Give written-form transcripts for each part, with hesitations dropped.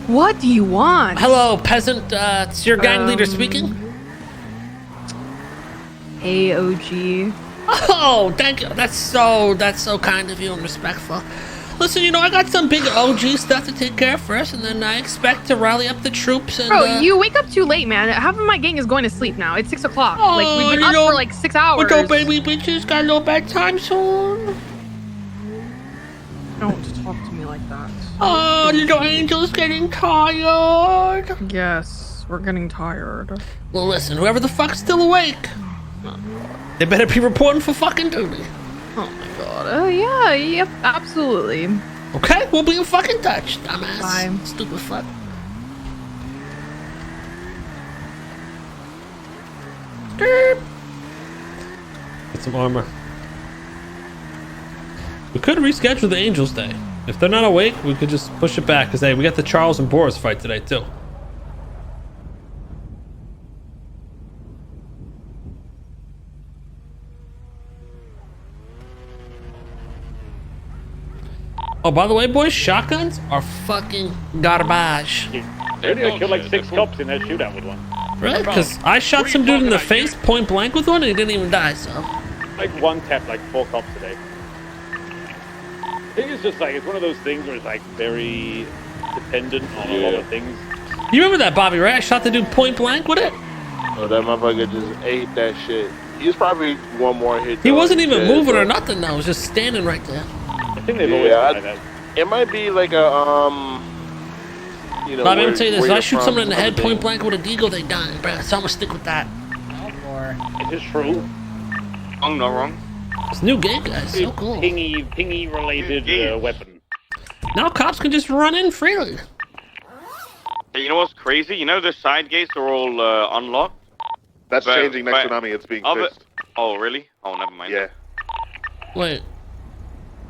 What do you want? Hello, peasant. It's your gang leader speaking. Hey, OG. Oh, thank you. That's so kind of you and respectful. Listen, you know, I got some big OG stuff to take care of first, and then I expect to rally up the troops and... Bro, you wake up too late, man. Half of my gang is going to sleep now. It's 6 o'clock. Oh, like, we've been up for like 6 hours. What up, baby bitches? Got a little bedtime soon? Don't talk to me like that. Oh, little angel's getting tired. Yes, we're getting tired. Well, listen, whoever the fuck's still awake, they better be reporting for fucking duty. Oh my god. Yeah, yep, absolutely. Okay, we'll be in fucking touch, dumbass. Bye. Stupid fuck. Get some armor. We could reschedule the Angels Day. If they're not awake, we could just push it back. Cause hey, we got the Charles and Boris fight today too. Oh, by the way, boys, shotguns are fucking garbage. Really? I killed like 6 cops in that shootout with one. Really? Because I shot some dude in the face point blank with one and he didn't even die, so. Like one tap, like 4 cops today. I think it's just like, it's one of those things where it's like very dependent on a lot of things. You remember that, Bobby, right? I shot the dude point blank with it? Oh, that motherfucker just ate that shit. He was probably one more hit. He wasn't even moving or nothing, though. He was just standing right there. I think they've always done like that. It might be like a, you know, Bobby, I'm gonna tell you this. If I shoot someone in the head point blank with a deagle, they die, bro. So I'm gonna stick with that. It is true. I'm not wrong. It's new game, guys. So cool. Pingy related weapon. Now cops can just run in freely. Hey, you know what's crazy? You know the side gates are all unlocked? That's changing next tsunami. It's being fixed. Oh, really? Oh, never mind. Yeah. Wait.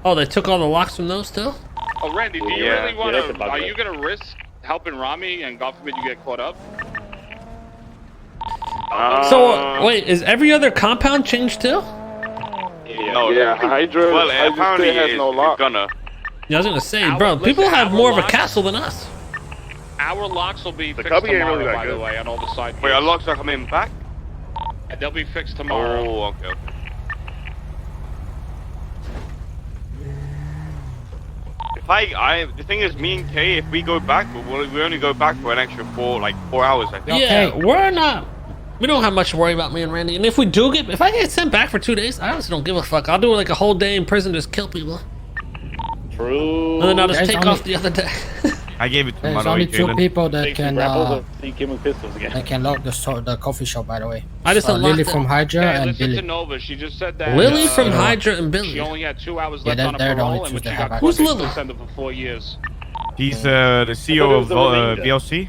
Oh, they took all the locks from those too? Oh, Randy, do you really want to... Are you going to risk helping Ramee and God forbid you get caught up? So, wait, is every other compound changed too? Yeah, Hydra. Well, apparently has no lock. gonna. Yeah, I was gonna say, bro, people have more of a castle than us. Our locks will be fixed cubby ain't tomorrow, really that by good. the way, on all the side Wait, our gates. locks are coming back? And they'll be fixed tomorrow. Oh, okay. The thing is, me and Kay, if we go back, we only go back for an extra 4 hours, I think. Yeah, we don't have much to worry about, me and Randy. And if I get sent back for 2 days, I honestly don't give a fuck. I'll do like a whole day in prison, just kill people. True. And then I'll just take off the other day. I gave it to There's only 2 people that can lock the coffee shop, by the way. I just unlocked Lily it. from Hydra Okay, and listen Billy. to Nova. She just said that. Lily from Hydra and Billy. She only had 2 hours Yeah, left on a they're the only parole, and two when she that got have caught, Who's they Lily? suspended for 4 years. He's the CEO of VLC.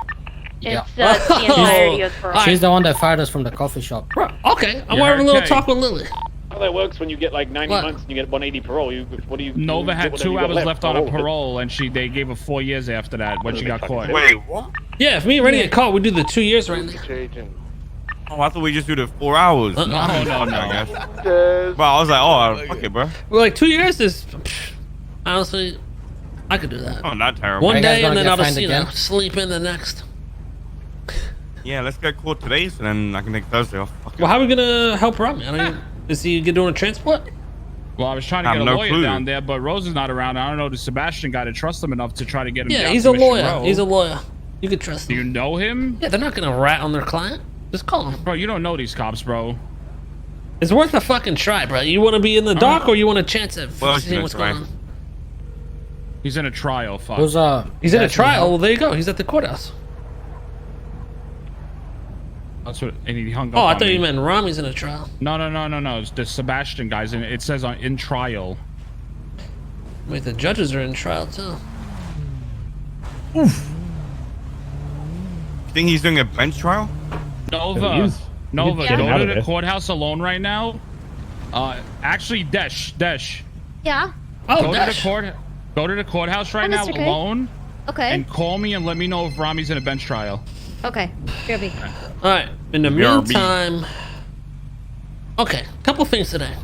Yeah. It's the entirety of parole. She's the one that fired us from the coffee shop. Okay, I want to have a little talk with Lily. How that works when you get like 90 months and you get 180 parole. What do you? Nova had 2 hours left on a parole, and they gave her 4 years after that when she got caught. Wait, what? Yeah, if me and Randy get caught, we do the 2 years, Randy. Oh, I thought we just do the 4 hours. No. I guess. Well, I was like, oh, fuck it, bro. We're like 2 years is, honestly, I could do that. Oh, not terrible. One day and then I'll just, again? sleep in the next. Yeah, let's get caught today, so then I can take Thursday off. Well, how are we gonna help Ramee? Is he doing a transport? Well, I was trying to get a lawyer down there, but Rose is not around. I don't know the Sebastian guy to trust him enough to try to get him down. Yeah, he's to a Mission lawyer. Row. He's a lawyer. You could trust him. Do you know him? Yeah, they're not gonna rat on their client. Just call him. Bro, you don't know these cops, bro. It's worth a fucking try, bro. You want to be in the dark or you want to chance it? See what's going on. He's in a trial, fuck. He's in a trial. Well, there you go. He's at the courthouse. That's what, and he hung up. Oh, I on thought me. you meant Ramee's in a trial. No. It's the Sebastian guys, and it says in trial. Wait, the judges are in trial too. Oof. You think he's doing a bench trial? Nova, go to the courthouse alone right now. Actually, Desh. Yeah. Oh, go to the courthouse right now Mr. K. alone. Okay. And call me and let me know if Ramee's in a bench trial. Okay. Kirby. All right. In the meantime, okay. Couple things today.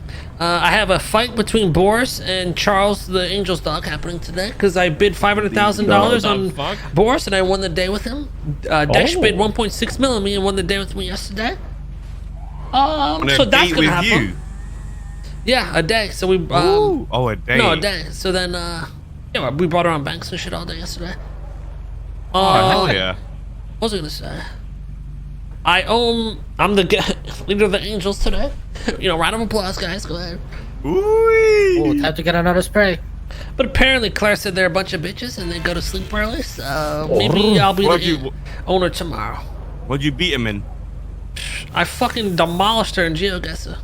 I have a fight between Boris and Charles, the Angel's dog, happening today because I bid $500,000 on Boris and I won the day with him. Desh bid 1.6 million on me and won the day with me yesterday. So that's gonna happen. You? Yeah, a day. So we. A day. No, a day. So then, yeah, we brought around banks and shit all day yesterday. Hell yeah. What was I gonna say? I'm the leader of the Angels today. You know, round of applause, guys. Go ahead. Ooh, time to get another spray. But apparently Claire said they're a bunch of bitches and they go to sleep early, so maybe I'll be the owner tomorrow. What'd you beat him in? I fucking demolished her in GeoGuessr.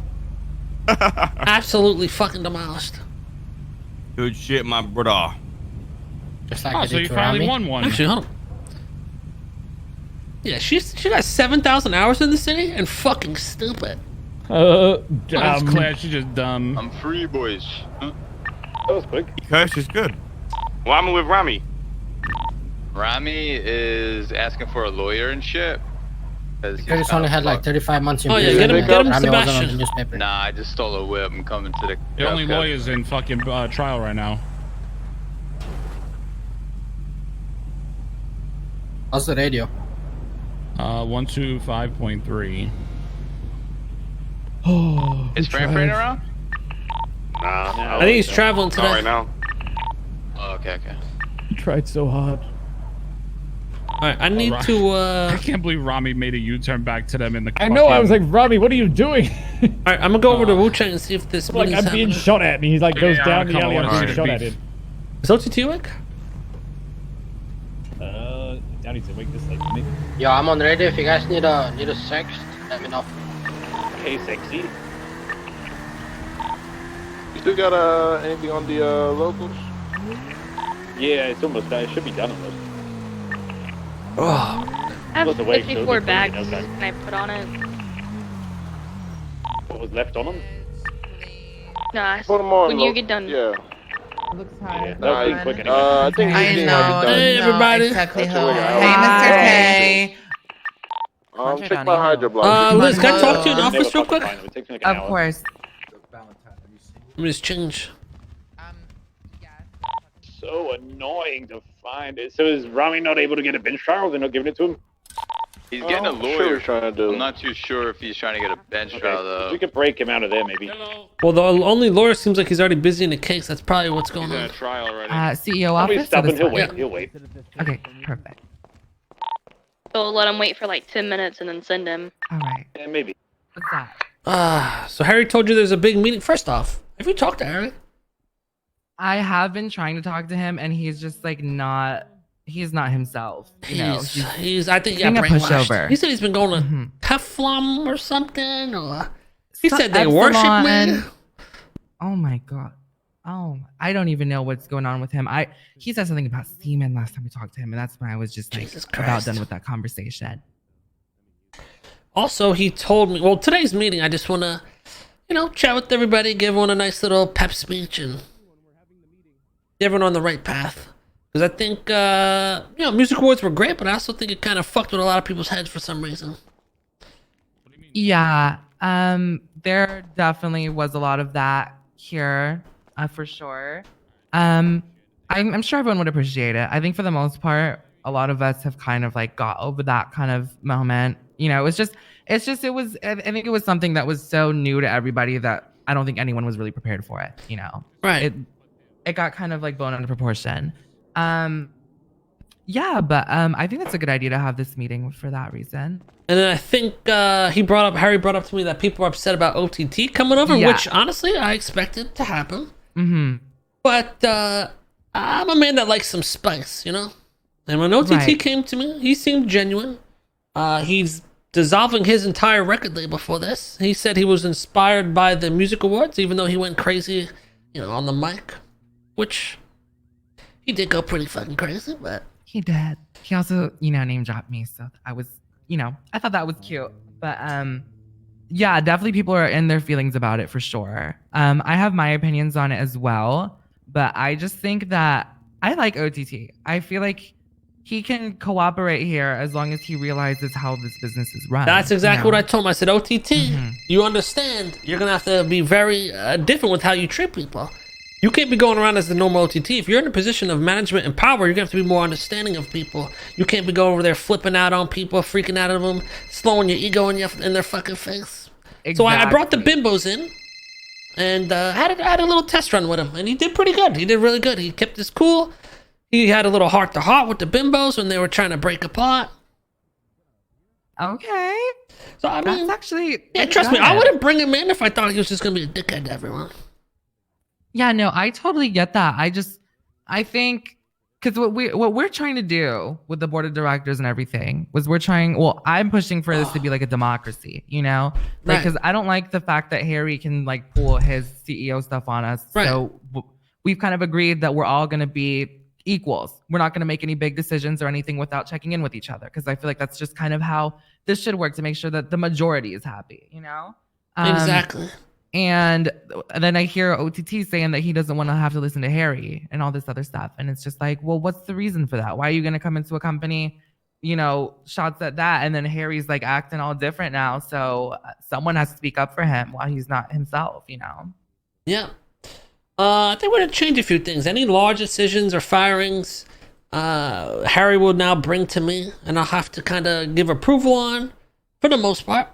Absolutely fucking demolished. Good shit, my brother. Just like so you finally won one. Actually, hold on. Yeah, she got 7,000 hours in the city and fucking stupid. That's Claire, she's just dumb. I'm free, boys. That was quick. Curse is good. What happened with Ramee? Ramee is asking for a lawyer and shit. Curtis only had like 35 months in prison. Yeah, get him Sebastian. Nah, I just stole a whip. I'm coming to the... The only lawyer's in fucking trial right now. How's the radio? 125.3. Oh, is Frank around? Nah, I think he's traveling today. Not right now. Oh, okay. He tried so hard. Alright, I need to I can't believe Ramee made a U-turn back to them in the I know, I was like, Ramee, what are you doing? Alright, I'm gonna go over to Wu-Chang and see if this like, I'm being shot at, and he like goes down the alley, I'm being shot at him. Is OTT awake? I need to wake this like me. Yeah, I'm on the radio. If you guys need a sex, let me know. Hey, sexy. You still got anything on the locals? Yeah, it's almost done. It should be done almost. I have 54 bags. Can I put on it? What was left on them? Nah, Put them on. when you get done. Yeah. Looks hard. Yeah, that was quick anyway. I think I know. Hey, everybody. Exactly That's how. what I Hey, Mr. K. check my hydro block. Liz, can I talk to you in the office real quick? Of course. Let me just change. So annoying to find it. So is Ramee not able to get a bench trial? They're not giving it to him? He's getting a lawyer. Sure, trying to do. I'm not too sure if he's trying to get a bench trial though. We could break him out of there maybe. Well, the only lawyer seems like he's already busy in the case. That's probably what's going on. Trial already. CEO I'll be office. stopping. He'll wait. He'll wait. Okay, perfect. So let him wait for like 10 minutes and then send him. All right. Yeah, maybe. What's that? So Harry told you there's a big meeting. First off, have you talked to Harry? I have been trying to talk to him, and he's just like not. He's not himself. You know, He's I think he got being a brainwashed. pushover. He said he's been going to Teflon or something. Or he said they worship me. Oh my god. Oh, I don't even know what's going on with him. He said something about semen last time we talked to him, and that's when I was just like about done with that conversation. Also, he told me. Well, today's meeting, I just want to, chat with everybody, give everyone a nice little pep speech, and get everyone on the right path. Because I think, music awards were great, but I also think it kind of fucked with a lot of people's heads for some reason. Yeah, there definitely was a lot of that here, for sure. I'm sure everyone would appreciate it. I think for the most part, a lot of us have kind of like got over that kind of moment. It was, I think it was something that was so new to everybody that I don't think anyone was really prepared for it, Right. It got kind of like blown out of proportion. Yeah, but I think that's a good idea to have this meeting for that reason. And then I think Harry brought up to me that people are upset about OTT coming over, which honestly I expected to happen. Mm-hmm. But I'm a man that likes some spice, And when OTT came to me, he seemed genuine. He's dissolving his entire record label for this. He said he was inspired by the music awards, even though he went crazy, on the mic, which he did go pretty fucking crazy, but he did. He also, name dropped me, so I was, I thought that was cute. But yeah, definitely people are in their feelings about it for sure. I have my opinions on it as well, but I just think that I like OTT. I feel like he can cooperate here as long as he realizes how this business is run. That's exactly what I told him. I said, OTT, you understand, you're going to have to be very different with how you treat people. You can't be going around as the normal OTT. If you're in a position of management and power, you're going to have to be more understanding of people. You can't be going over there flipping out on people, freaking out of them, slowing your ego in their fucking face. Exactly. So I brought the bimbos in and had a little test run with him. And he did pretty good. He did really good. He kept his cool. He had a little heart-to-heart with the bimbos when they were trying to break apart. Okay. So, I mean, that's actually... Yeah, trust me, I wouldn't bring him in if I thought he was just going to be a dickhead to everyone. Yeah, no, I totally get that. I think, because what we're trying to do with the board of directors and everything was I'm pushing for this to be like a democracy, you know? Like, because I don't like the fact that Harry can like pull his CEO stuff on us. Right. So we've kind of agreed that we're all going to be equals. We're not going to make any big decisions or anything without checking in with each other. Because I feel like that's just kind of how this should work to make sure that the majority is happy, you know? Exactly. And then I hear OTT saying that he doesn't want to have to listen to Harry and all this other stuff. And it's just like, well, what's the reason for that? Why are you going to come into a company, you know, shots at that? And then Harry's like acting all different now. So someone has to speak up for him while he's not himself, you know? Yeah. I think we're going to change a few things. Any large decisions or firings, Harry will now bring to me and I'll have to kind of give approval on for the most part.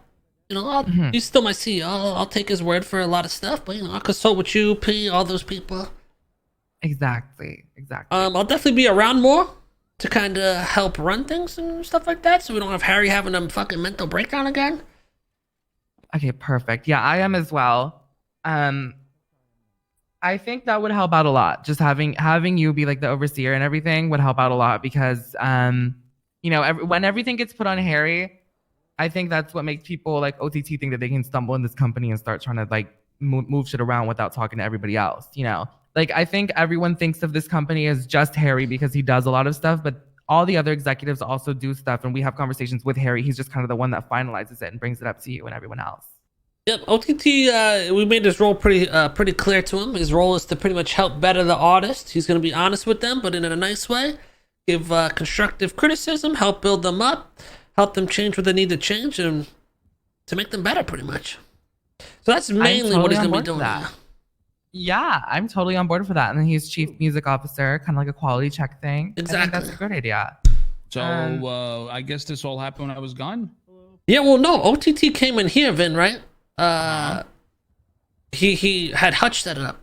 You know, he's still my CEO. I'll take his word for a lot of stuff, but, you know, I'll consult with you, P, all those people. Exactly. I'll definitely be around more to kind of help run things and stuff like that, so we don't have Harry having a fucking mental breakdown again. Okay, perfect. Yeah, I am as well. I think that would help out a lot. Just having you be like the overseer and everything would help out a lot because, you know, when everything gets put on Harry, I think that's what makes people like OTT think that they can stumble in this company and start trying to like move shit around without talking to everybody else, you know? Like, I think everyone thinks of this company as just Harry because he does a lot of stuff, but all the other executives also do stuff and we have conversations with Harry. He's just kind of the one that finalizes it and brings it up to you and everyone else. Yep, OTT, we made his role pretty clear to him. His role is to pretty much help better the artist. He's going to be honest with them, but in a nice way. Give constructive criticism, help build them up. Help them change what they need to change and to make them better, pretty much. So that's mainly what he's going to be doing. Yeah, I'm totally on board for that. And then he's chief music officer, kind of like a quality check thing. Exactly. I think that's a good idea. So I guess this all happened when I was gone? Yeah, well, no. OTT came in here, Vin, right? He had Hutch set it up.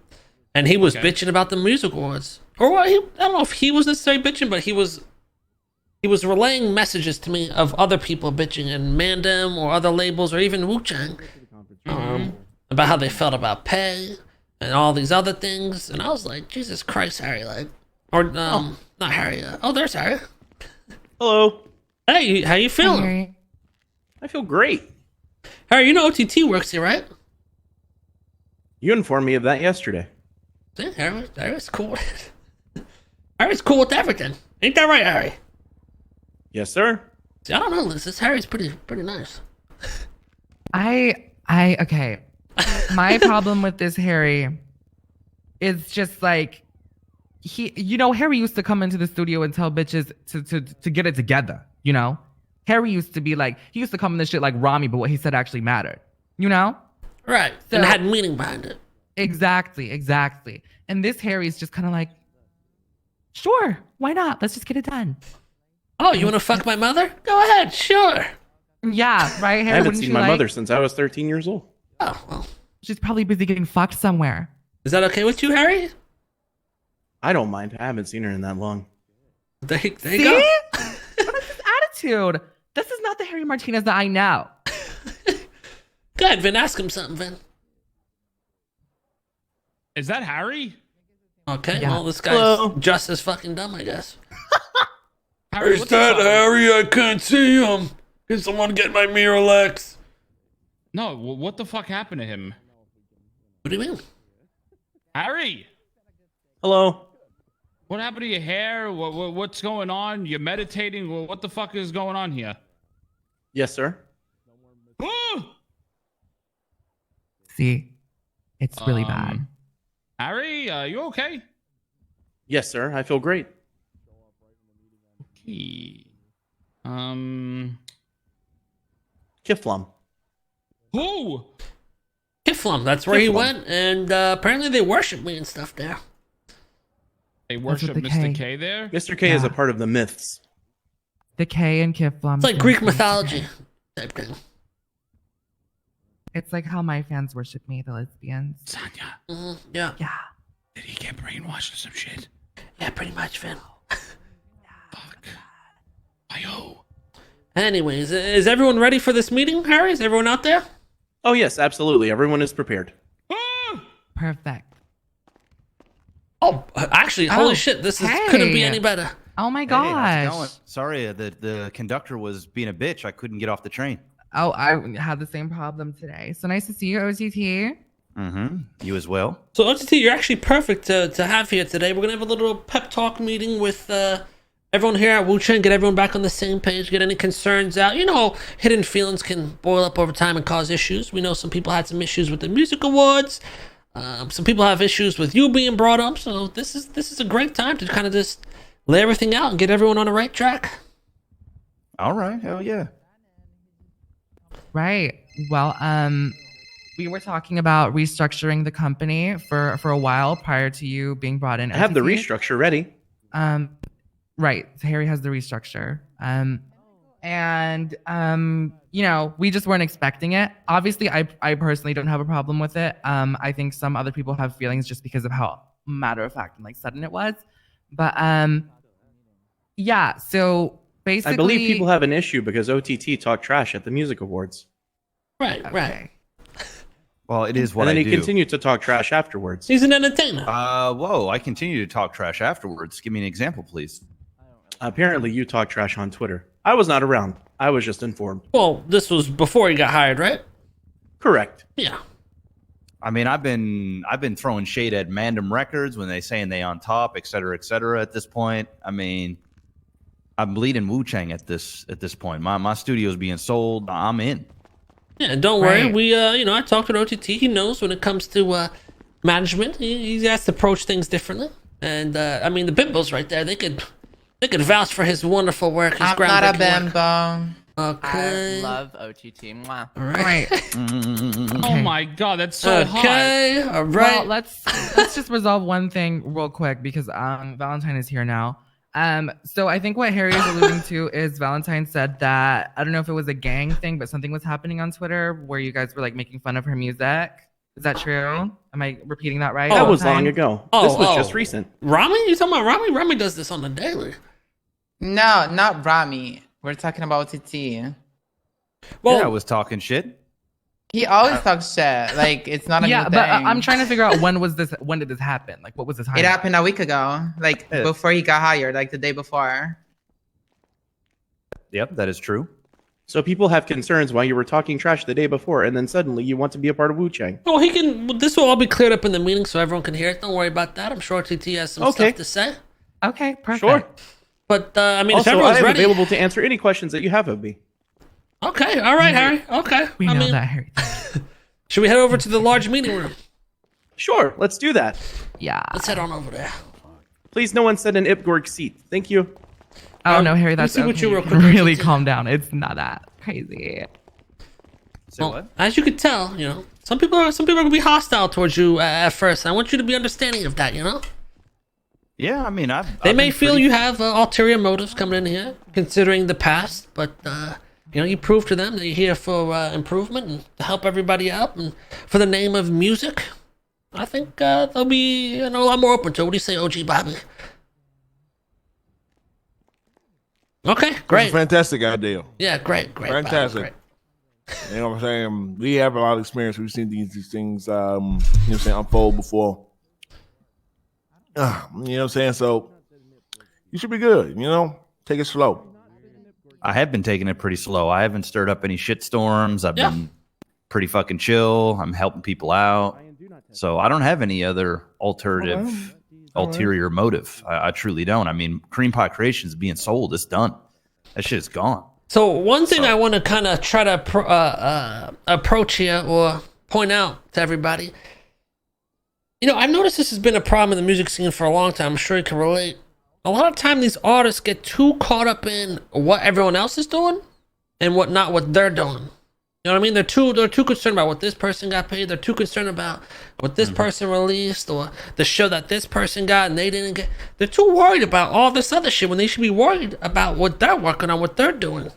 And he was bitching about the music awards. Or I don't know if he was necessarily bitching, but he was relaying messages to me of other people bitching in Mandem or other labels or even Wu-Chang about how they felt about pay and all these other things. And I was like, Jesus Christ, Harry, like, or not Harry. There's Harry. Hello. Hey, how you feeling? Hi, Harry. I feel great. Harry, you know OTT works here, right? You informed me of that yesterday. See, Harry's cool. Harry's cool with everything. Ain't that right, Harry? Yes, sir. See, I don't know, Liz. This Harry's pretty nice. Okay. My problem with this Harry is just like Harry used to come into the studio and tell bitches to get it together, you know? Harry used to be like, he used to come in this shit like Ramee, but what he said actually mattered, you know? Right. So, and it had meaning behind it. Exactly. And this Harry's just kind of like, sure, why not? Let's just get it done. Oh, you want to fuck my mother? Go ahead, sure. Yeah, right, Harry? I haven't seen my mother since I was 13 years old. Oh, well. She's probably busy getting fucked somewhere. Is that okay with you, Harry? I don't mind. I haven't seen her in that long. There you See? go. What is this attitude? This is not the Harry Martinez that I know. Go ahead, Vin. Ask him something, Vin. Is that Harry? Okay, yeah. Well, this guy's just as fucking dumb, I guess. Harry, is that Harry? I can't see him. Can someone get my Mirrorlex? No, what the fuck happened to him? What do you mean? Harry! Hello. What happened to your hair? What's going on? You're meditating? What the fuck is going on here? Yes, sir. See, it's really bad. Harry, you okay? Yes, sir. I feel great. OTT. Kiflum. Who? Kiflum, that's where he went, and apparently they worship me and stuff there. They worship Mr. K there? Mr. K is a part of the myths. The K and Kiflum. It's like Greek mythology type thing. It's like how my fans worship me, the lesbians. Sanya. Yeah. Yeah. Did he get brainwashed or some shit? Yeah, pretty much, Finn. Fuck. Ayo. Anyways, is everyone ready for this meeting, Harry? Is everyone out there? Oh, yes, absolutely. Everyone is prepared. Perfect. Oh, actually, holy shit, this couldn't be any better. Oh my Hey, gosh. how's it going? Sorry, the conductor was being a bitch. I couldn't get off the train. Oh, I had the same problem today. So nice to see you, OTT. Mm-hmm. You as well. So OTT, you're actually perfect to have here today. We're gonna have a little pep talk meeting with everyone here at Wu-Chang, get everyone back on the same page, get any concerns out. You know, hidden feelings can boil up over time and cause issues. We know some people had some issues with the music awards. Some people have issues with you being brought up. So this is a great time to kind of just lay everything out and get everyone on the right track. All right. Hell yeah. Right. Well, we were talking about restructuring the company for a while prior to you being brought in. I have the OTT. restructure ready. Right. So Harry has the restructure. You know, we just weren't expecting it. Obviously, I personally don't have a problem with it. I think some other people have feelings just because of how matter of fact and like sudden it was. But yeah, so basically, I believe people have an issue because OTT talked trash at the music awards. Right, right. Well, it is what and then I he do. continued to talk trash afterwards. He's an entertainer. Whoa, I continue to talk trash afterwards. Give me an example, please. Apparently, you talk trash on Twitter. I was not around. I was just informed. Well, this was before he got hired, right? Correct. Yeah. I mean, I've been throwing shade at Mandem Records when they saying they on top, et cetera, et cetera. At this point, I mean, I'm bleeding Wu-Chang at this point. My studio's being sold. I'm in. Yeah, don't worry. We, you know, I talked with OTT. He knows when it comes to management. He has to approach things differently. And I mean, the bimbos right there, they could vouch for his wonderful work. His I'm not a groundbreaking bimbo. Okay. I love OTT. Mwah. All right. Oh my god, that's so hot. Okay. All right. Well, let's just resolve one thing real quick because Valentine is here now. So I think what Harry is alluding to is Valentine said that, I don't know if it was a gang thing, but something was happening on Twitter where you guys were like making fun of her music. Is that true? Am I repeating that right? That was long ago. This was just recent. Ramee? You talking about Ramee? Ramee does this on the daily. No, not Ramee. We're talking about OTT. Well, yeah, I was talking shit. He always talks shit. Like, it's not a new thing. But I'm trying to figure out when did this happen? Like, what was the time? It happened a week ago. Like, before he got hired, like the day before. Yep, that is true. So people have concerns why you were talking trash the day before, and then suddenly you want to be a part of Wu-Chang. Well, this will all be cleared up in the meeting so everyone can hear it. Don't worry about that. I'm sure OTT has some stuff to say. Okay, perfect. Sure. But, I mean, also, if everyone's I am ready... available to answer any questions that you have of me. Okay, all right, Harry. Okay. We know that, Harry. Should we head over to the large meeting room? Sure, let's do that. Yeah. Let's head on over there. Please, no one set an Ipgorg seat. Thank you. Oh, no, Harry, that's see what you okay. real You quick, can really OTT. calm down. It's not that crazy. Well, as you could tell, you know, some people are gonna be hostile towards you at first. I want you to be understanding of that, you know. Yeah, I mean, They may feel you have ulterior motives coming in here, considering the past, but you know, you prove to them that you're here for improvement and to help everybody out, and for the name of music. I think they'll be, you know, a lot more open to it. What do you say, OG Bobby? Okay, great. Fantastic idea. Yeah, great. Fantastic. Bobby, great. You know what I'm saying? We have a lot of experience. We've seen these things, you know what I'm saying, unfold before. You know what I'm saying? So you should be good, you know? Take it slow. I have been taking it pretty slow. I haven't stirred up any shit storms. I've been pretty fucking chill. I'm helping people out. So I don't have any other ulterior motive. I truly don't. I mean, Cream Pie Creation is being sold. It's done. That shit is gone. So one thing I want to kind of try to approach here or point out to everybody, you know, I've noticed this has been a problem in the music scene for a long time. I'm sure you can relate. a lot of time these artists get too caught up in what everyone else is doing and what they're doing. You know what I mean? They're too concerned about what this person got paid. They're too concerned about what this person released or the show that this person got and they didn't get. They're too worried about all this other shit when they should be worried about what they're working on, what they're doing,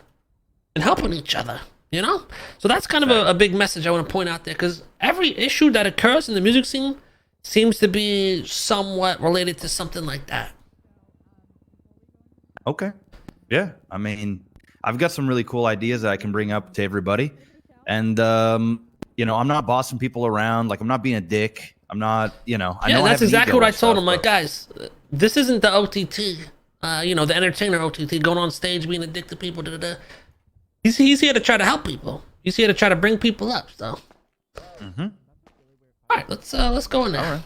and helping each other. You know? So that's kind of a big message I want to point out there, because every issue that occurs in the music scene seems to be somewhat related to something like that. Okay. Yeah. I mean, I've got some really cool ideas that I can bring up to everybody. And, you know, I'm not bossing people around. Like, I'm not being a dick. I'm not, you know. I know that's exactly what I told them. him. Like, guys, this isn't the OTT, you know, the entertainer OTT going on stage being a dick to people. He's here to try to help people. He's here to try to bring people up. So, all right, let's go in there. Right.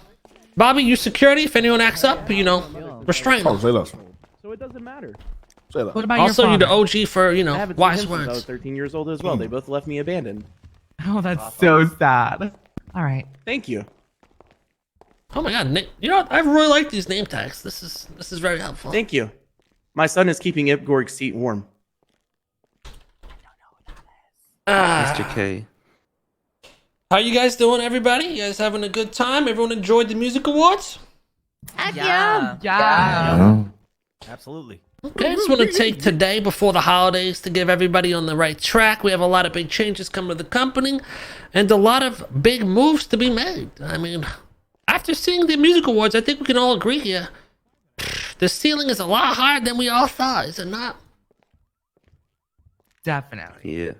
Bobby, you security. If anyone acts up, you know, restrain them. So it doesn't matter. What about also, your you're the father? OG for, you know, I haven't wise seen him since I was words. 13 years old as well. They both left me abandoned. Oh, that's so sad. All right. Thank you. Oh my God, you know what? I really like these name tags. This is very helpful. Thank you. My son is keeping Ipgorg's seat warm. Mr. K. How you guys doing, everybody? You guys having a good time? Everyone enjoyed the music awards? Heck yeah. Absolutely. Okay, I just want to take today before the holidays to give everybody on the right track. We have a lot of big changes coming to the company and a lot of big moves to be made. I mean, after seeing the music awards, I think we can all agree here. The ceiling is a lot higher than we all thought, is it not? Definitely. Yeah.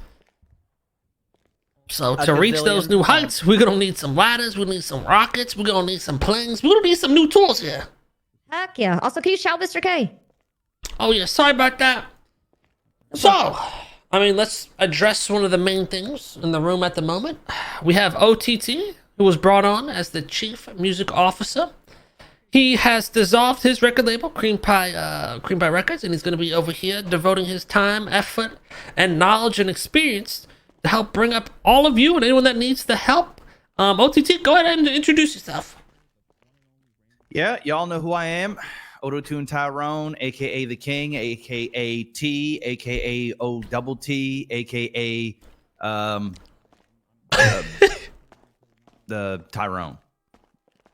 So to reach those new heights, we're going to need some ladders, we need some rockets, we're going to need some planes, we're going to need some new tools here. Heck yeah. Also, can you shout Mr. K? Oh yeah, sorry about that. So, I mean, let's address one of the main things in the room at the moment. We have OTT, who was brought on as the Chief Music Officer. He has dissolved his record label, Cream Pie Records, and he's going to be over here devoting his time, effort, and knowledge and experience to help bring up all of you and anyone that needs the help. OTT, go ahead and introduce yourself. Yeah, y'all know who I am. Auto-Tune Tyrone, a.k.a. The King, a.k.a. T, a.k.a. O-double-T, a.k.a. The Tyrone.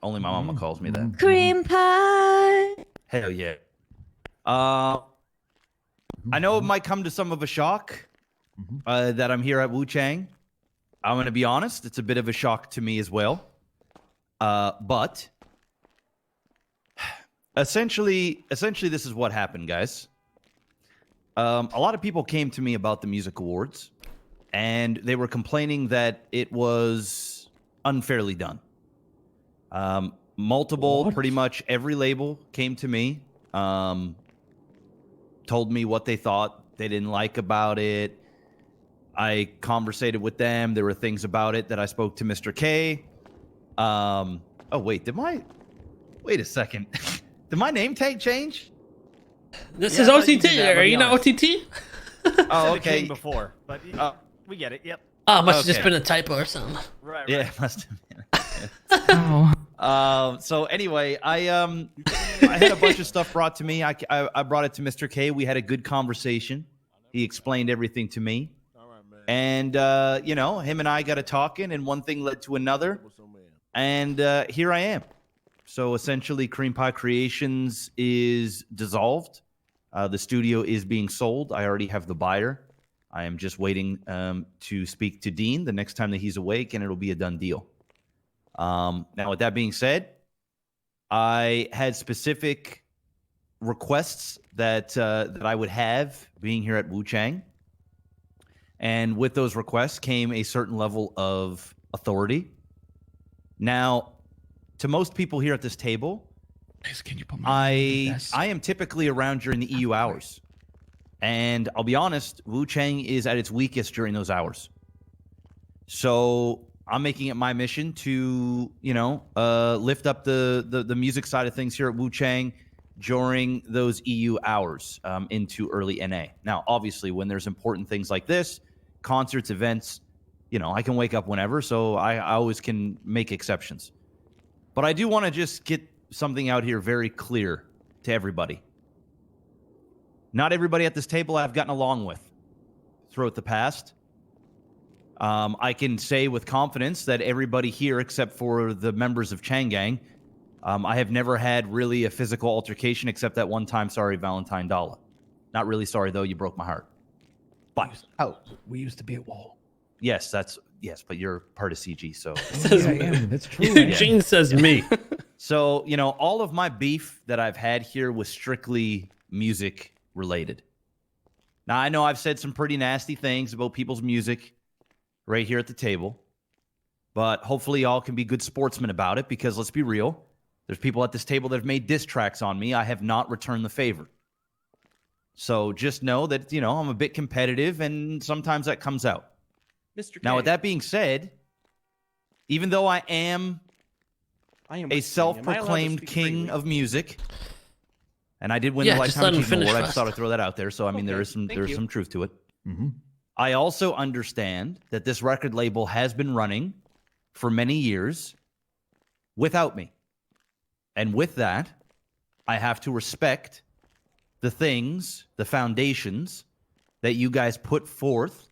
Only my mama calls me that. Cream pie. Hell yeah. I know it might come to some of a shock that I'm here at Wu Chang. I'm going to be honest. It's a bit of a shock to me as well. But essentially, this is what happened, guys. A lot of people came to me about the music awards, and they were complaining that it was unfairly done. Pretty much every label came to me, told me what they thought they didn't like about it. I conversated with them. There were things about it that I spoke to Mr. K. Oh wait, wait a second. Did my name tag change? This is OTT. Are you not OTT? Oh, okay. Before, but we get it. Yep. Oh, must have just been a typo or something. Right. Yeah, it must have been. Oh. So anyway, I had a bunch of stuff brought to me. I brought it to Mr. K. We had a good conversation. He explained everything to me. And, you know, him and I got to talking, and one thing led to another. And here I am. So essentially, Cream Pie Creations is dissolved. The studio is being sold. I already have the buyer. I am just waiting to speak to Dean the next time that he's awake, and it'll be a done deal. Now, with that being said, I had specific requests that I would have being here at Wu Chang. And with those requests came a certain level of authority. Now, to most people here at this table, can you put I am typically around during the EU hours. And I'll be honest, Wu Chang is at its weakest during those hours. So I'm making it my mission to, you know, lift up the music side of things here at Wu Chang during those EU hours into early NA. Now, obviously, when there's important things like this, concerts, events, you know, I can wake up whenever, so I always can make exceptions. But I do want to just get something out here very clear to everybody. Not everybody at this table I've gotten along with throughout the past. I can say with confidence that everybody here, except for the members of Chang Gang, I have never had really a physical altercation except that one time. Sorry, Valentine Dalla. Not really sorry, though. You broke my heart. But we used to be at wall. Yes, but you're part of CG, so. That's true. Eugene says me. So, you know, all of my beef that I've had here was strictly music related. Now, I know I've said some pretty nasty things about people's music right here at the table, but hopefully y'all can be good sportsmen about it, because let's be real, there's people at this table that have made diss tracks on me. I have not returned the favor. So just know that, you know, I'm a bit competitive, and sometimes that comes out. Mr. K. Now, with that being said, even though I am a self-proclaimed king of music, and I did win the Lifetime Achievement Award, I just thought I'd throw that out there. So, I mean, there is some truth to it. Mm-hmm. I also understand that this record label has been running for many years without me. And with that, I have to respect the things, the foundations that you guys put forth.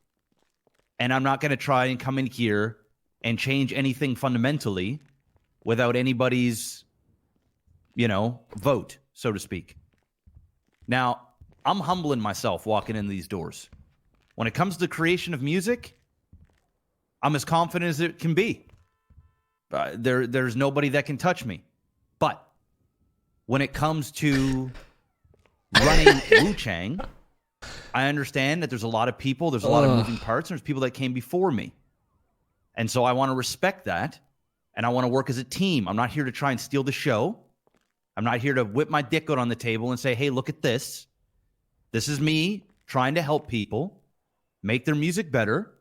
And I'm not going to try and come in here and change anything fundamentally without anybody's, you know, vote, so to speak. Now, I'm humbling myself walking in these doors. When it comes to creation of music, I'm as confident as it can be. There's nobody that can touch me. But when it comes to running Wu Chang, I understand that there's a lot of people, there's a lot of moving parts, and there's people that came before me. And so I want to respect that, and I want to work as a team. I'm not here to try and steal the show. I'm not here to whip my dick out on the table and say, hey, look at this. This is me trying to help people make their music better,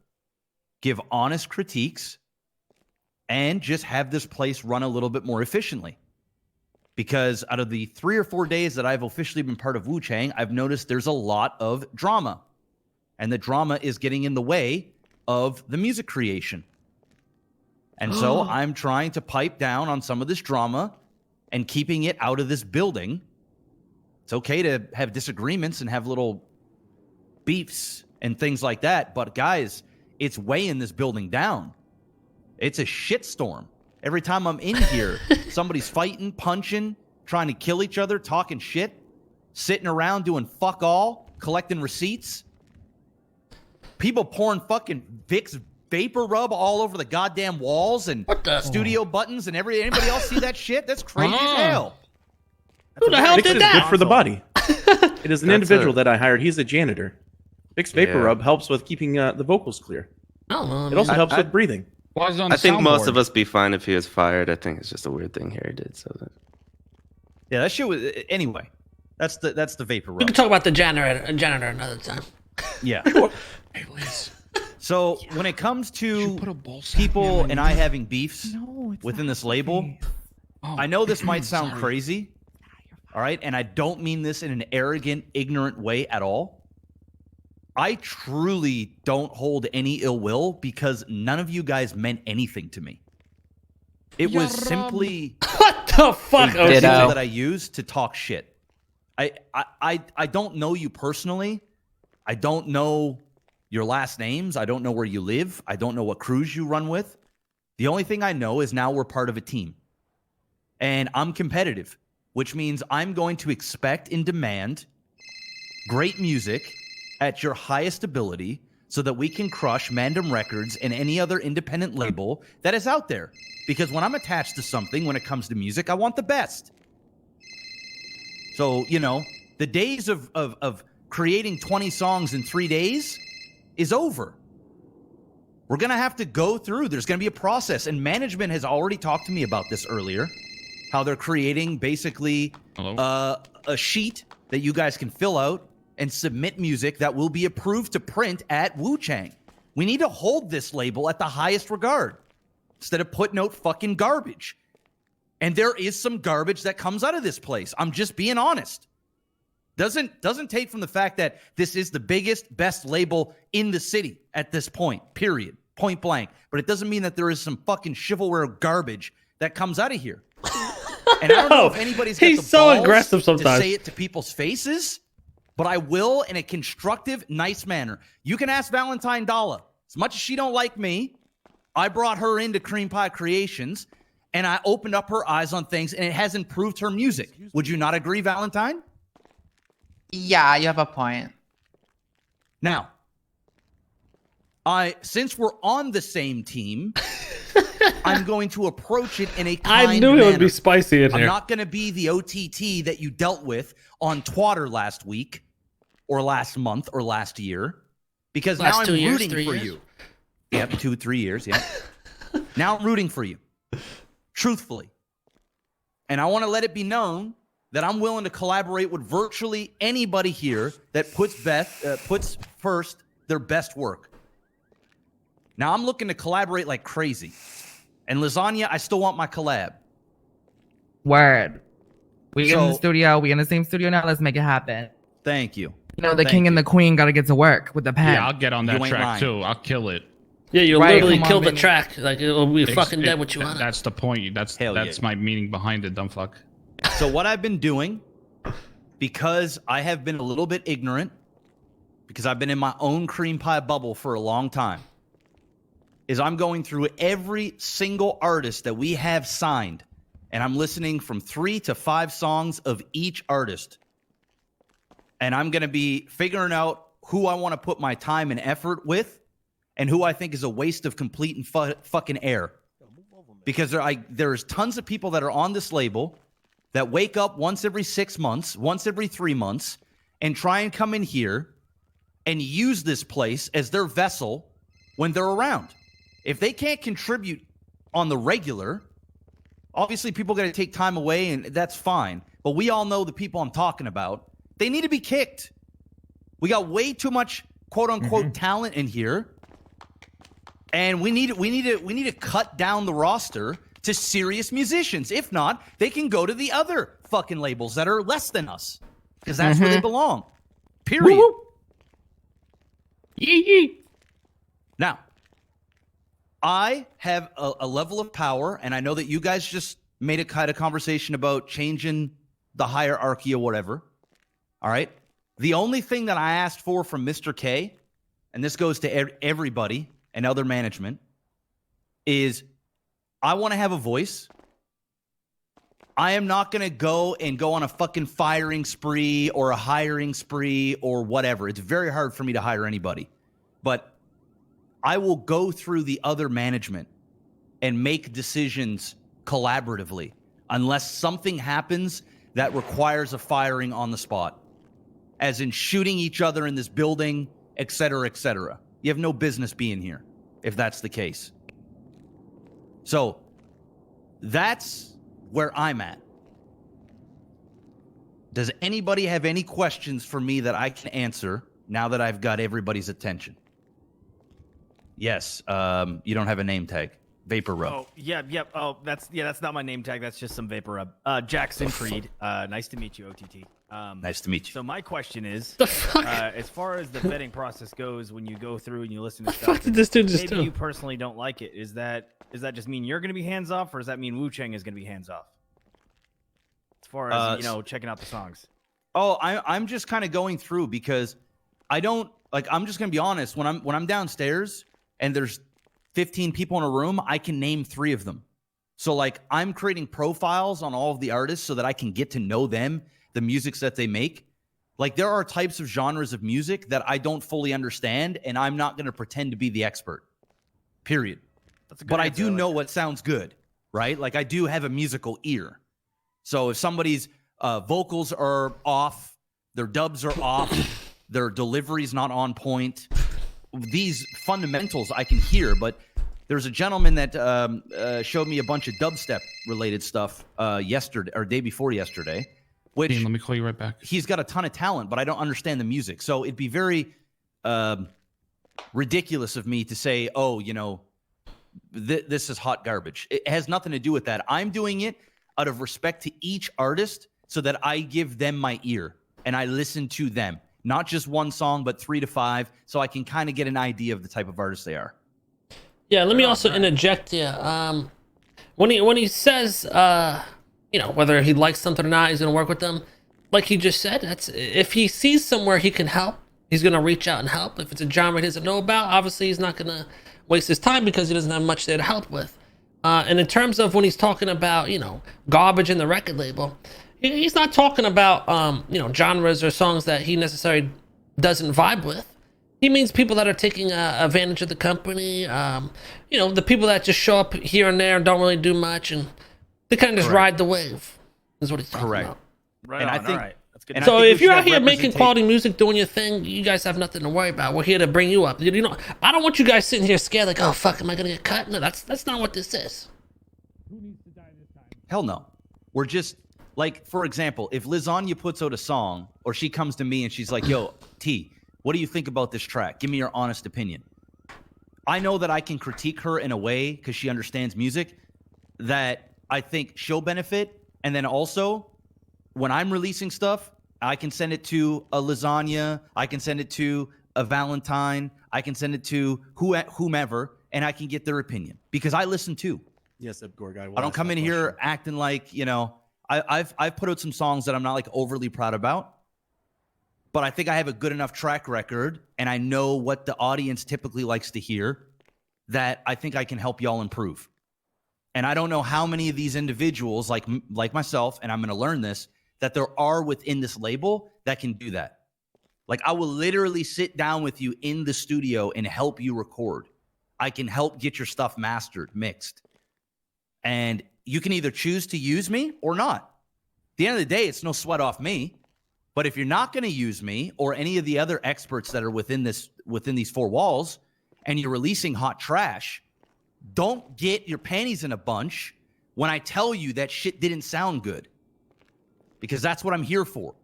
give honest critiques, and just have this place run a little bit more efficiently. Because out of the 3 or 4 days that I've officially been part of Wu Chang, I've noticed there's a lot of drama. And the drama is getting in the way of the music creation. And so I'm trying to pipe down on some of this drama and keeping it out of this building. It's okay to have disagreements and have little beefs and things like that. But guys, it's weighing this building down. It's a shitstorm. Every time I'm in here, somebody's fighting, punching, trying to kill each other, talking shit, sitting around doing fuck all, collecting receipts. People pouring fucking Vicks vapor rub all over the goddamn walls and studio buttons and anybody else see that shit? That's crazy as hell. Who the hell did that? Good for the body. It is an individual that I hired. He's a janitor. Vicks Vapor Rub helps with keeping the vocals clear. It also helps with breathing. I think most of us be fine if he was fired. I think it's just a weird thing Harry did. So yeah, that shit was anyway. That's the vapor rub. We can talk about the janitor another time. Yeah. Hey, please. So when it comes to people and I having beefs within this label, I know this might sound crazy. All right, and I don't mean this in an arrogant, ignorant way at all. I truly don't hold any ill will because none of you guys meant anything to me. It was simply what the fuck a tool that I used to talk shit. I don't know you personally. I don't know your last names. I don't know where you live. I don't know what crews you run with. The only thing I know is now we're part of a team. And I'm competitive, which means I'm going to expect and demand great music at your highest ability so that we can crush Mandem Records and any other independent label that is out there. Because when I'm attached to something, when it comes to music, I want the best. So, you know, the days of creating 20 songs in 3 days is over. We're going to have to go through. There's going to be a process. And management has already talked to me about this earlier, how they're creating basically a sheet that you guys can fill out and submit music that will be approved to print at Wu Chang. We need to hold this label at the highest regard instead of putting out fucking garbage. And there is some garbage that comes out of this place. I'm just being honest. Doesn't take from the fact that this is the biggest, best label in the city at this point, period, point blank. But it doesn't mean that there is some fucking chivalry garbage that comes out of here. And I don't know if anybody's got the balls aggressive sometimes to say it to people's faces. but I will in a constructive, nice manner. You can ask Valentine Dalla. As much as she don't like me, I brought her into Cream Pie Creations, and I opened up her eyes on things, and it has improved her music. Would you not agree, Valentine? Yeah, you have a point. Now, since we're on the same team, I'm going to approach it in a kind I knew it would be spicy in I'm here. not going to be the OTT that you dealt with on Twatter last week, or last month, or last year, because now I'm rooting for you. Yep, 2-3 years, yeah. Now I'm rooting for you, truthfully. And I want to let it be known that I'm willing to collaborate with virtually anybody here that puts first their best work. Now I'm looking to collaborate like crazy. And Lasagna, I still want my collab. Word. We in the studio. We in the same studio now. Let's make it happen. Thank you. You know, the king and the queen got to get to work with the pen. Yeah, I'll get on that track too. I'll kill it. Yeah, you'll Right, literally come on, kill the baby. track. Like, it'll be fucking dead what you want. That's the point. That's my meaning behind it, dumb fuck. So what I've been doing, because I have been a little bit ignorant, because I've been in my own cream pie bubble for a long time, is I'm going through every single artist that we have signed, and I'm listening from 3 to 5 songs of each artist. And I'm going to be figuring out who I want to put my time and effort with, and who I think is a waste of complete and fucking air. Because there's tons of people that are on this label that wake up once every 6 months, once every 3 months, and try and come in here and use this place as their vessel when they're around. If they can't contribute on the regular, obviously people got to take time away, and that's fine. But we all know the people I'm talking about. They need to be kicked. We got way too much quote-unquote talent in here. And we need to cut down the roster to serious musicians. If not, they can go to the other fucking labels that are less than us, because that's where they belong. Period. Now, I have a level of power, and I know that you guys just made a kind of conversation about changing the hierarchy or whatever. All right? The only thing that I asked for from Mr. K, and this goes to everybody and other management, is I want to have a voice. I am not going to go on a fucking firing spree or a hiring spree or whatever. It's very hard for me to hire anybody. But I will go through the other management and make decisions collaboratively unless something happens that requires a firing on the spot, as in shooting each other in this building, et cetera, et cetera. You have no business being here if that's the case. So that's where I'm at. Does anybody have any questions for me that I can answer now that I've got everybody's attention? Yes. You don't have a name tag. Vapor Rub. Oh, yeah. Oh, that's not my name tag. That's just some Vapor Rub. Jackson Creed. Nice to meet you, OTT. Nice to meet you. So my question is, the fuck? As far as the vetting process goes, when you go through and you listen to stuff, fuck did this dude just maybe do? you personally don't like it. Does that just mean you're going to be hands off, or does that mean Wu Chang is going to be hands off? As far as checking out the songs. Oh, I'm just kind of going through because I don't like. I'm just gonna be honest. When I'm downstairs and there's 15 people in a room, I can name 3 of them. So like I'm creating profiles on all of the artists so that I can get to know them, the musics that they make. Like there are types of genres of music that I don't fully understand, and I'm not gonna pretend to be the expert. Period. That's a good answer. I do know what sounds good, right? Like I do have a musical ear. So if somebody's vocals are off, their dubs are off, their delivery's not on point, these fundamentals I can hear. But there's a gentleman that showed me a bunch of dubstep related stuff yesterday or day before yesterday, which let me call you right back. He's got a ton of talent, but I don't understand the music. So it'd be very ridiculous of me to say, oh, this is hot garbage. It has nothing to do with that. I'm doing it out of respect to each artist so that I give them my ear and I listen to them. Not just one song, but 3 to 5, so I can kind of get an idea of the type of artist they are. Yeah, let me also interject here. When he says, whether he likes something or not, he's going to work with them. like he just said, that's if he sees somewhere he can help, he's gonna reach out and help. If it's a genre he doesn't know about, obviously he's not gonna waste his time because he doesn't have much there to help with. And in terms of when he's talking about, you know, garbage in the record label, he's not talking about, you know, genres or songs that he necessarily doesn't vibe with. He means people that are taking advantage of the company, you know, the people that just show up here and there and don't really do much, and they kind of just ride the wave, is what he's talking about. Right And on, I think- all right. That's good. and I So think we if you're should out have here making representation- quality music, doing your thing, you guys have nothing to worry about. We're here to bring you up. You know, I don't want you guys sitting here scared like, oh fuck, am I gonna get cut? No, that's not what this is. Hell no. We're just like, for example, if Lasagna puts out a song or she comes to me and she's like, yo, T, what do you think about this track? Give me your honest opinion. I know that I can critique her in a way, because she understands music, that I think she'll benefit. And then also, when I'm releasing stuff, I can send it to a Lasagna, I can send it to a Valentine, I can send it to whomever, and I can get their opinion, because I listen too. Yes, Gorg, I don't come in here acting like, you know, I've put out some songs that I'm not like overly proud about, but I think I have a good enough track record and I know what the audience typically likes to hear, that I think I can help y'all improve. And I don't know how many of these individuals like myself, and I'm going to learn this, that there are within this label that can do that. Like, I will literally sit down with you in the studio and help you record. I can help get your stuff mastered, mixed. And you can either choose to use me or not. At the end of the day, it's no sweat off me. But if you're not going to use me or any of the other experts that are within these four walls, and you're releasing hot trash, don't get your panties in a bunch when I tell you that shit didn't sound good. Because that's what I'm here for.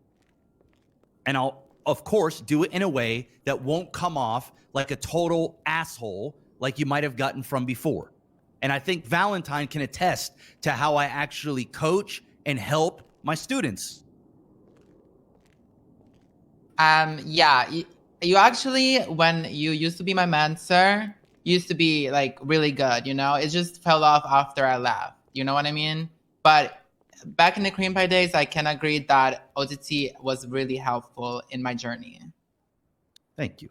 And I'll, of course, do it in a way that won't come off like a total asshole like you might have gotten from before. And I think Valentine can attest to how I actually coach and help my students. Yeah, you actually, when you used to be my mentor, used to be like really good, you know? It just fell off after I left, you know what I mean? But back in the cream pie days, I can agree that OTT was really helpful in my journey. Thank you.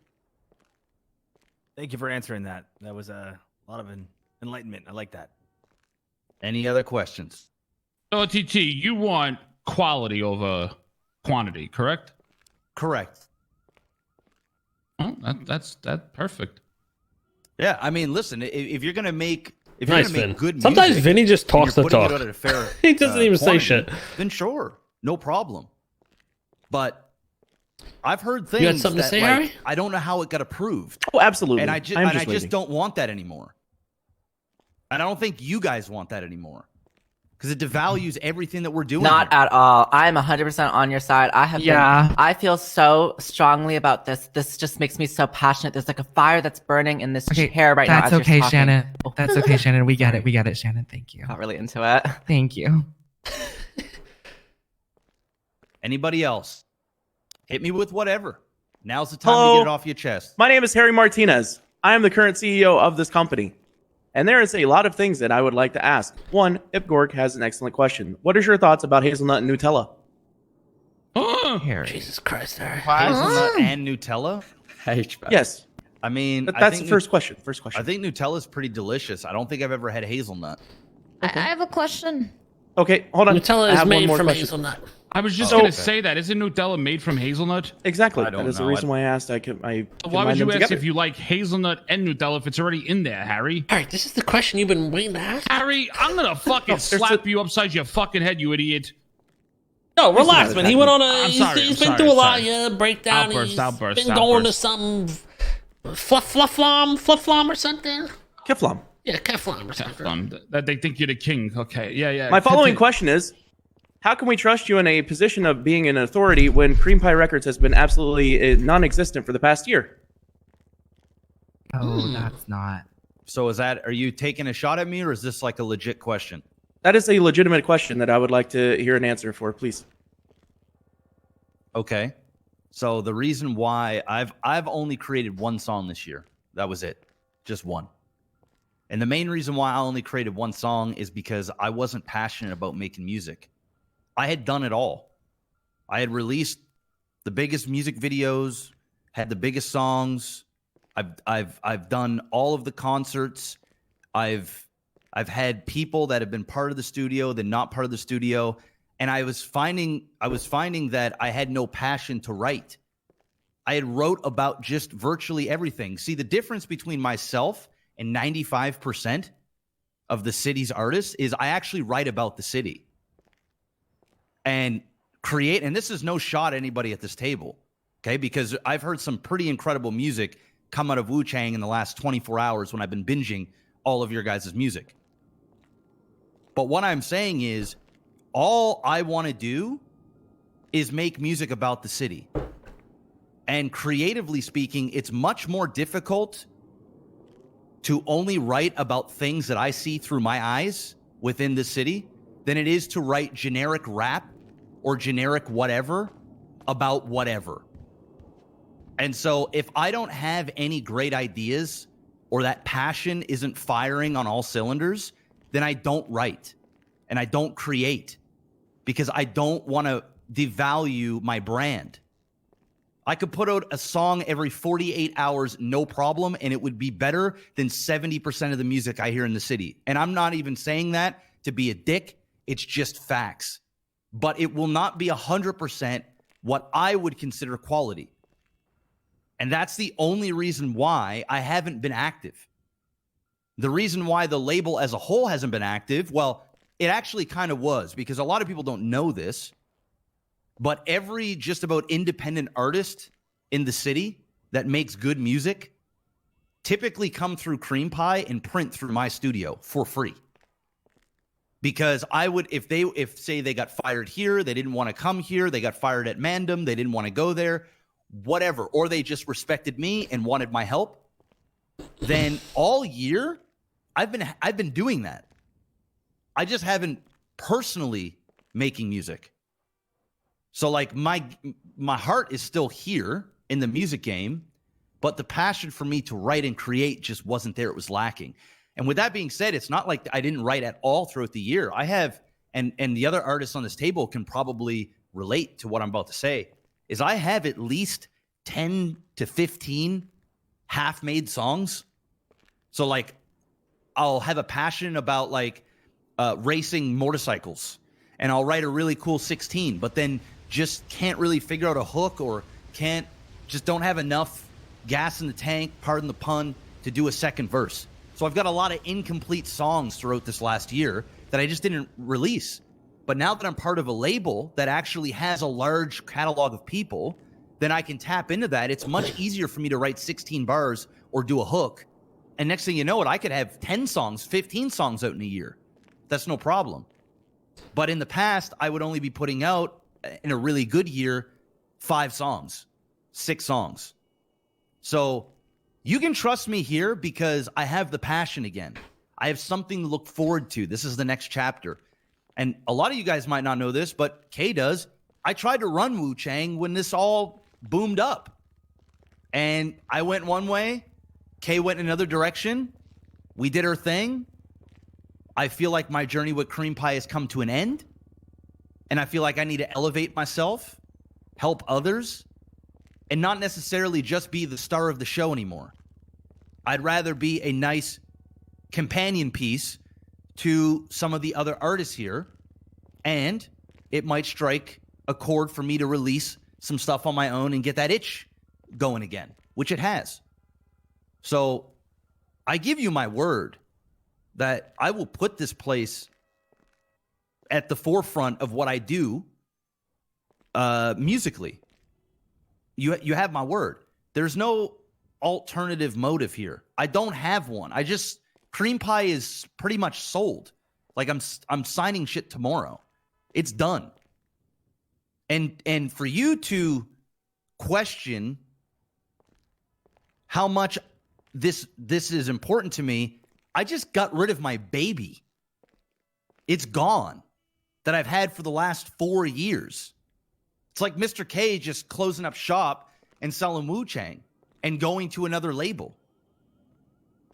Thank you for answering that. That was a lot of enlightenment. I like that. Any other questions? OTT, you want quality over quantity, correct? Correct. Oh, that's perfect. Yeah, I mean, listen, if you're gonna make good music, sometimes Vinny just talks and the you're putting talk. it at a fair, He doesn't even say quantity, shit. Then sure, no problem. But I've heard things. You had something that, to say, like, Harry? I don't know how it got approved. Oh, absolutely. And I I'm just just waiting. don't want that anymore. And I don't think you guys want that anymore. Because it devalues everything that we're doing. Not at all. I'm 100% on your side. I feel so strongly about this. This just makes me so passionate. There's like a fire that's burning in this chair right now. That's okay, Shannon. That's okay, Shannon. We get it. We get it, Shannon. Thank you. Not really into it. Thank you. Anybody else? Hit me with whatever. Now's the time Hello. to get it off your chest. My name is Harry Martinez. I am the current CEO of this company. And there is a lot of things that I would like to ask. One, Gorg has an excellent question. What is your thoughts about hazelnut and Nutella? Harry. Jesus Christ, Harry. Hazelnut and Nutella? Yes. I mean, That's the first question. First question. I think Nutella's pretty delicious. I don't think I've ever had hazelnut. I have a question. Okay, hold on. Nutella I is have one made more from question. hazelnut. I was just So- gonna say that. Isn't Nutella made from hazelnut? Exactly. I don't That is the know. reason why I asked. Why combine would you them ask together. if you like hazelnut and Nutella if it's already in there, Harry? All right, this is the question you've been waiting to ask. Harry, I'm gonna fucking slap you upside your fucking head, you idiot. No, relax, man. He went on a. I'm He's sorry, he's I'm been sorry, through a I'm lot. sorry. Yeah, breakdown. Outburst, He's been going to some flufflom or something. Keflom. Yeah, Keflom or something. That they think you're the king. Okay, yeah. My following question is, how can we trust you in a position of being an authority when Cream Pie Records has been absolutely non-existent for the past year? Oh, that's not. So are you taking a shot at me, or is this like a legit question? That is a legitimate question that I would like to hear an answer for, please. Okay. So the reason why I've only created one song this year. That was it. Just one. And the main reason why I only created one song is because I wasn't passionate about making music. I had done it all. I had released the biggest music videos, had the biggest songs. I've done all of the concerts. I've had people that have been part of the studio, then not part of the studio, and I was finding that I had no passion to write. I had wrote about just virtually everything. See, the difference between myself and 95% of the city's artists is I actually write about the city and create. And this is no shot at anybody at this table, okay? Because I've heard some pretty incredible music come out of Wu Chang in the last 24 hours when I've been binging all of your guys' music. But what I'm saying is, all I want to do is make music about the city. And creatively speaking, it's much more difficult to only write about things that I see through my eyes within the city than it is to write generic rap or generic whatever about whatever. And so if I don't have any great ideas or that passion isn't firing on all cylinders, then I don't write and I don't create because I don't want to devalue my brand. I could put out a song every 48 hours, no problem, and it would be better than 70% of the music I hear in the city. And I'm not even saying that to be a dick. It's just facts. But it will not be 100% what I would consider quality. And that's the only reason why I haven't been active. The reason why the label as a whole hasn't been active, well, it actually kind of was, because a lot of people don't know this, but every just about independent artist in the city that makes good music typically come through Cream Pie and print through my studio for free. Because I would, if say they got fired here, they didn't want to come here, they got fired at Mandem, they didn't want to go there, whatever, or they just respected me and wanted my help, then all year I've been doing that. I just haven't personally making music. So like my heart is still here in the music game, but the passion for me to write and create just wasn't there. It was lacking. And with that being said, it's not like I didn't write at all throughout the year. I have, and the other artists on this table can probably relate to what I'm about to say, is I have at least 10 to 15 half-made songs. So like I'll have a passion about like racing motorcycles, and I'll write a really cool 16, but then just can't really figure out a hook or don't have enough gas in the tank, pardon the pun, to do a second verse. So I've got a lot of incomplete songs throughout this last year that I just didn't release. But now that I'm part of a label that actually has a large catalog of people, then I can tap into that. It's much easier for me to write 16 bars or do a hook. And next thing you know, I could have 10 songs, 15 songs out in a year. That's no problem. But in the past, I would only be putting out, in a really good year, 5 songs, 6 songs. So you can trust me here because I have the passion again. I have something to look forward to. This is the next chapter. And a lot of you guys might not know this, but Kay does. I tried to run Wu Chang when this all boomed up. And I went one way. Kay went in another direction. We did our thing. I feel like my journey with Cream Pie has come to an end. And I feel like I need to elevate myself, help others, and not necessarily just be the star of the show anymore. I'd rather be a nice companion piece to some of the other artists here, and it might strike a chord for me to release some stuff on my own and get that itch going again, which it has. So I give you my word that I will put this place at the forefront of what I do musically. You have my word. There's no alternative motive here. I don't have one. Cream Pie is pretty much sold. Like I'm signing shit tomorrow. It's done. And for you to question how much this is important to me, I just got rid of my baby. It's gone. That I've had for the last 4 years. It's like Mr. K just closing up shop and selling Wu Chang and going to another label.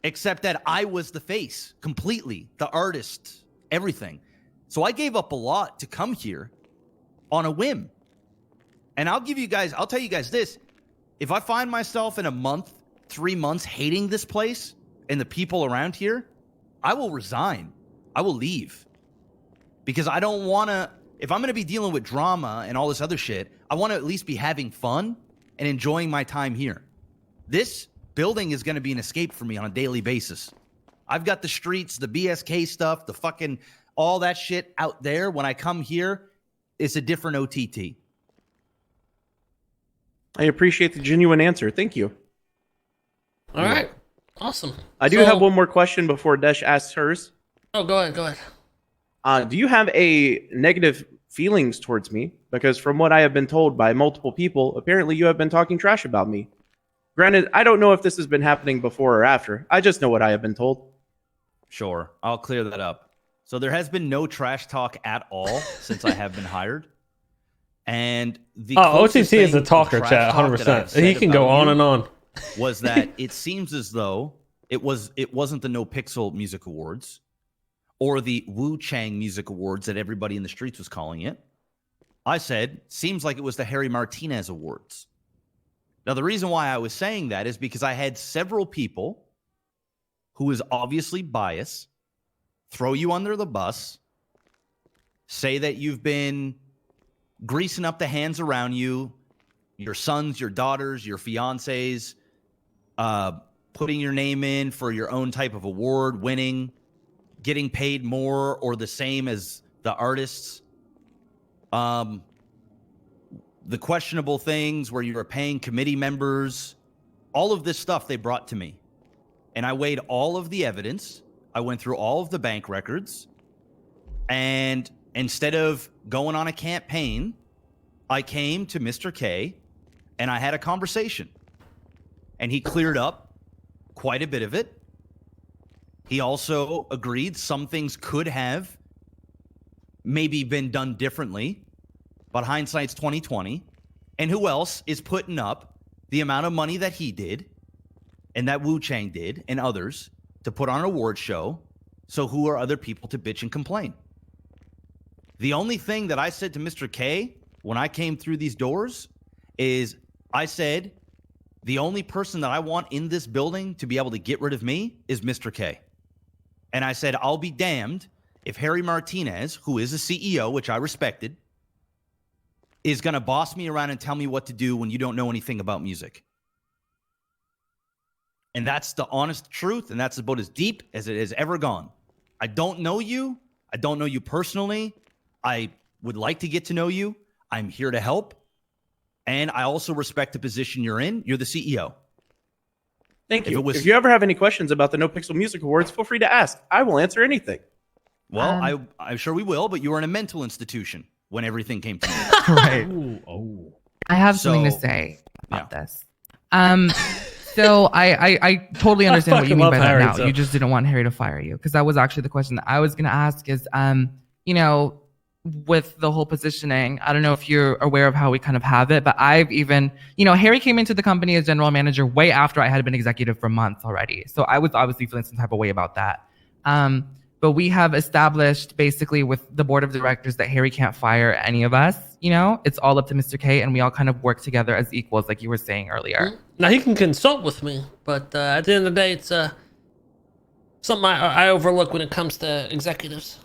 Except that I was the face completely, the artist, everything. So I gave up a lot to come here on a whim. And I'll tell you guys this. If I find myself in a month, 3 months hating this place and the people around here, I will resign. I will leave. Because I don't want to, if I'm going to be dealing with drama and all this other shit, I want to at least be having fun and enjoying my time here. This building is going to be an escape for me on a daily basis. I've got the streets, the BSK stuff, the fucking, all that shit out there. When I come here, it's a different OTT. I appreciate the genuine answer. Thank you. All right. Awesome. I do have one more question before Desh asks hers. Oh, go ahead. Do you have a negative feelings towards me? Because from what I have been told by multiple people, apparently you have been talking trash about me. Granted, I don't know if this has been happening before or after. I just know what I have been told. Sure. I'll clear that up. So there has been no trash talk at all since I have been hired. And the OTT is a talker, chat, 100%. He can go on and on. Was that it seems as though it wasn't the NoPixel Music Awards or the Wu Chang Music Awards that everybody in the streets was calling it. I said, seems like it was the Harry Martinez Awards. Now, the reason why I was saying that is because I had several people who is obviously biased throw you under the bus, say that you've been greasing up the hands around you, your sons, your daughters, your fiancés, putting your name in for your own type of award, winning, getting paid more or the same as the artists. The questionable things where you were paying committee members, all of this stuff they brought to me. And I weighed all of the evidence. I went through all of the bank records. And instead of going on a campaign, I came to Mr. K and I had a conversation. And he cleared up quite a bit of it. He also agreed some things could have maybe been done differently, but hindsight's 20/20. And who else is putting up the amount of money that he did and that Wu Chang did and others to put on an award show? So who are other people to bitch and complain? The only thing that I said to Mr. K when I came through these doors is I said, the only person that I want in this building to be able to get rid of me is Mr. K. And I said, I'll be damned if Harry Martinez, who is a CEO, which I respected, is going to boss me around and tell me what to do when you don't know anything about music. And that's the honest truth, and that's about as deep as it has ever gone. I don't know you. I don't know you personally. I would like to get to know you. I'm here to help. And I also respect the position you're in. You're the CEO. Thank you. If you ever have any questions about the NoPixel Music Awards, feel free to ask. I will answer anything. Well, I'm sure we will, but you were in a mental institution when everything came to me. Right. Ooh, I have something to say about this. So I totally understand what you mean by that now. You just didn't want Harry to fire you, because that was actually the question that I was going to ask is, you know, with the whole positioning, I don't know if you're aware of how we kind of have it, but I've even, you know, Harry came into the company as general manager way after I had been executive for months already. So I was obviously feeling some type of way about that. But we have established basically with the board of directors that Harry can't fire any of us. You know, it's all up to Mr. K, and we all kind of work together as equals, like you were saying earlier. Now, he can consult with me, but at the end of the day, it's something I overlook when it comes to executives.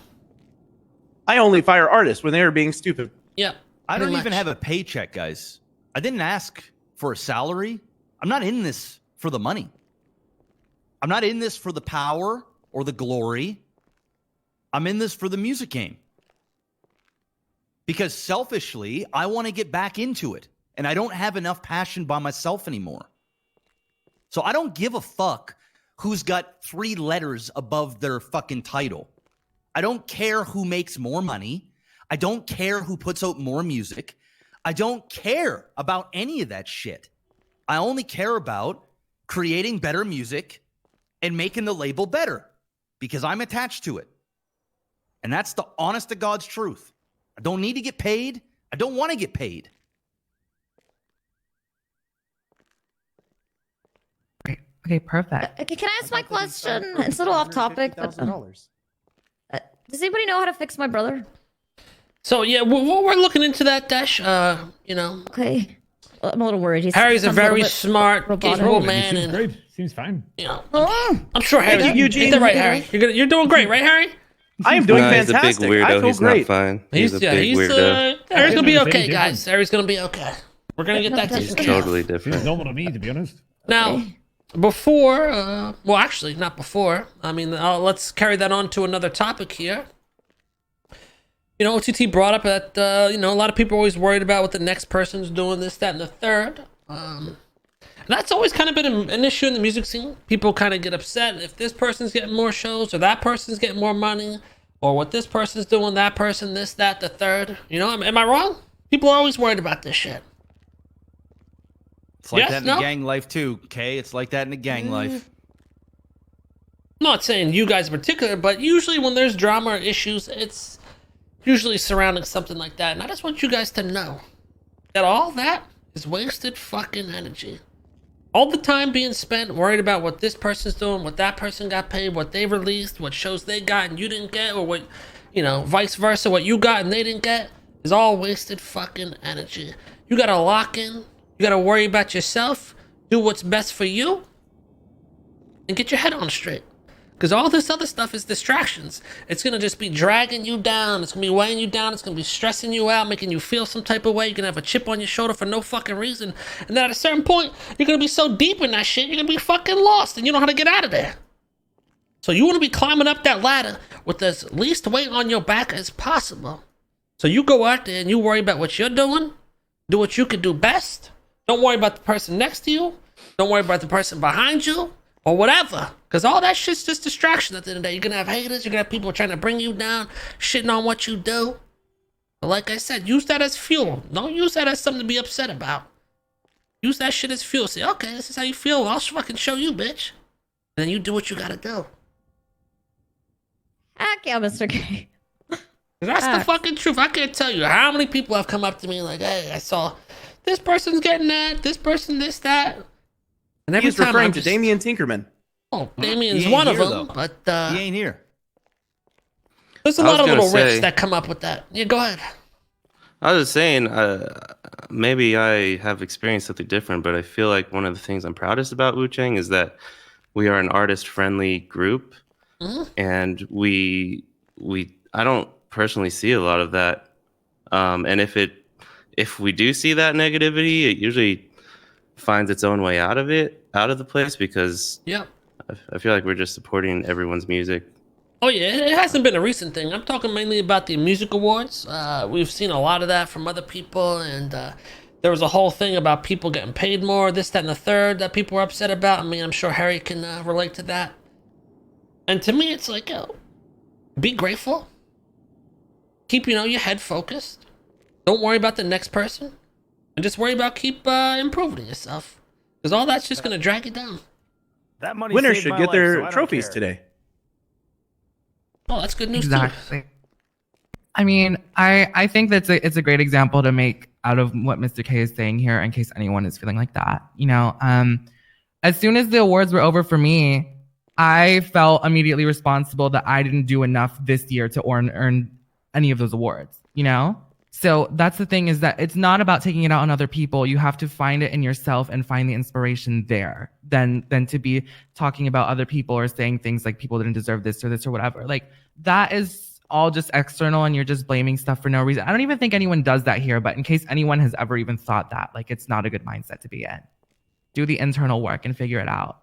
I only fire artists when they are being stupid. Yeah. I don't even have a paycheck, guys. I didn't ask for a salary. I'm not in this for the money. I'm not in this for the power or the glory. I'm in this for the music game. Because selfishly, I want to get back into it. And I don't have enough passion by myself anymore. So I don't give a fuck who's got 3 letters above their fucking title. I don't care who makes more money. I don't care who puts out more music. I don't care about any of that shit. I only care about creating better music and making the label better because I'm attached to it. And that's the honest to God's truth. I don't need to get paid. I don't want to get paid. Okay, perfect. Okay, can I ask my question? It's a little off topic, but does anybody know how to fix my brother? So yeah, we're looking into that, Dash. You know. Okay. I'm a little worried. Harry's a very smart, capable man, Seems and great. Seems fine. you know, I'm sure Harry. Thank you, Eugene. Is that right, Harry? You're doing great, right, Harry? I am doing He's a big fantastic. weirdo. I feel He's great. not fine. He's a big weirdo. Harry's gonna be Yeah, okay, very guys. Harry's gonna be okay. We're gonna get that He's taken care of. totally Seems different. normal to me, to be honest. Now, before, well, actually, not before. I mean, let's carry that on to another topic here. You know, OTT brought up that, you know, a lot of people are always worried about what the next person's doing, this, that, and the third. And that's always kind of been an issue in the music scene. People kind of get upset if this person's getting more shows or that person's getting more money or what this person's doing, that person, this, that, the third. You know, am I wrong? People are always worried about this shit. It's like Yes, that in no? the gang life too, Kay. It's like that in the gang life. I'm not saying you guys in particular, but usually when there's drama or issues, it's usually surrounding something like that. And I just want you guys to know that all that is wasted fucking energy. All the time being spent worried about what this person's doing, what that person got paid, what they released, what shows they got and you didn't get, or what, you know, vice versa, what you got and they didn't get, is all wasted fucking energy. You gotta lock in, you gotta worry about yourself, do what's best for you, and get your head on straight. Because all this other stuff is distractions. It's going to just be dragging you down. It's going to be weighing you down. It's going to be stressing you out, making you feel some type of way. You're going to have a chip on your shoulder for no fucking reason. And then at a certain point, you're going to be so deep in that shit, you're going to be fucking lost and you don't know how to get out of there. So you want to be climbing up that ladder with as least weight on your back as possible. So you go out there and you worry about what you're doing. Do what you can do best. Don't worry about the person next to you. Don't worry about the person behind you. Or whatever, because all that shit's just distraction at the end of the day. You're gonna have haters, you're gonna have people trying to bring you down, shitting on what you do. But like I said, use that as fuel. Don't use that as something to be upset about. Use that shit as fuel. Say, okay, this is how you feel. I'll fucking show you, bitch. And then you do what you gotta do. Heck yeah, Mr. K. That's the fucking truth. I can't tell you how many people have come up to me like, hey, I saw this person's getting that, this person, this, that. And every He's time referring I'm to just, Damian Tinkerman. Oh, Damian's He ain't one of here, them, though. but He ain't here. there's a I was lot of gonna little rips say- that come up with that. Yeah, go ahead. I was just saying, maybe I have experienced something different, but I feel like one of the things I'm proudest about Wu Chang is that we are an artist-friendly group, and I don't personally see a lot of that. And if we do see that negativity, it usually finds its own way out of the place, because I feel like we're just supporting everyone's music. Oh yeah, it hasn't been a recent thing. I'm talking mainly about the music awards. We've seen a lot of that from other people, and there was a whole thing about people getting paid more, this, that, and the third that people were upset about. I mean, I'm sure Harry can relate to that. And to me, it's like, yo, be grateful. Keep, your head focused. Don't worry about the next person. And just worry about keep improving yourself. Because all that's just going to drag you down. That money Winners saved should my get life, their so I don't trophies care. today. Oh, that's good news too. Exactly. I mean, I think it's a great example to make out of what Mr. K is saying here, in case anyone is feeling like that. As soon as the awards were over for me, I felt immediately responsible that I didn't do enough this year to earn any of those awards. So that's the thing, is that it's not about taking it out on other people. You have to find it in yourself and find the inspiration there, than to be talking about other people or saying things like people didn't deserve this or whatever. Like, that is all just external, and you're just blaming stuff for no reason. I don't even think anyone does that here, but in case anyone has ever even thought that, like, it's not a good mindset to be in. Do the internal work and figure it out.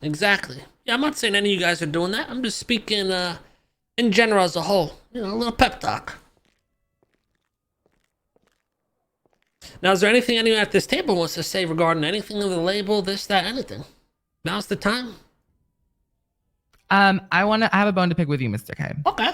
Exactly. Yeah, I'm not saying any of you guys are doing that. I'm just speaking in general as a whole. A little pep talk. Now, is there anything anyone at this table wants to say regarding anything of the label, this, that, anything? Now's the time. I have a bone to pick with you, Mr. K. Okay.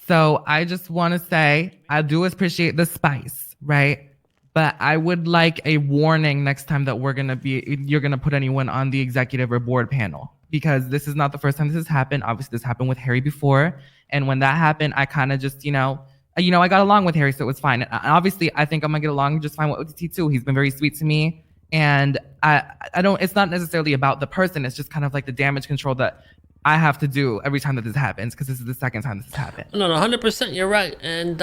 So I just want to say, I do appreciate the spice, right? But I would like a warning next time that you're going to put anyone on the executive or board panel, because this is not the first time this has happened. Obviously, this happened with Harry before. And when that happened, I kind of just, I got along with Harry, so it was fine. And obviously, I think I'm going to get along just fine with OTT too. He's been very sweet to me. And it's not necessarily about the person. It's just kind of like the damage control that I have to do every time that this happens, because this is the second time this has happened. No, 100%. You're right. And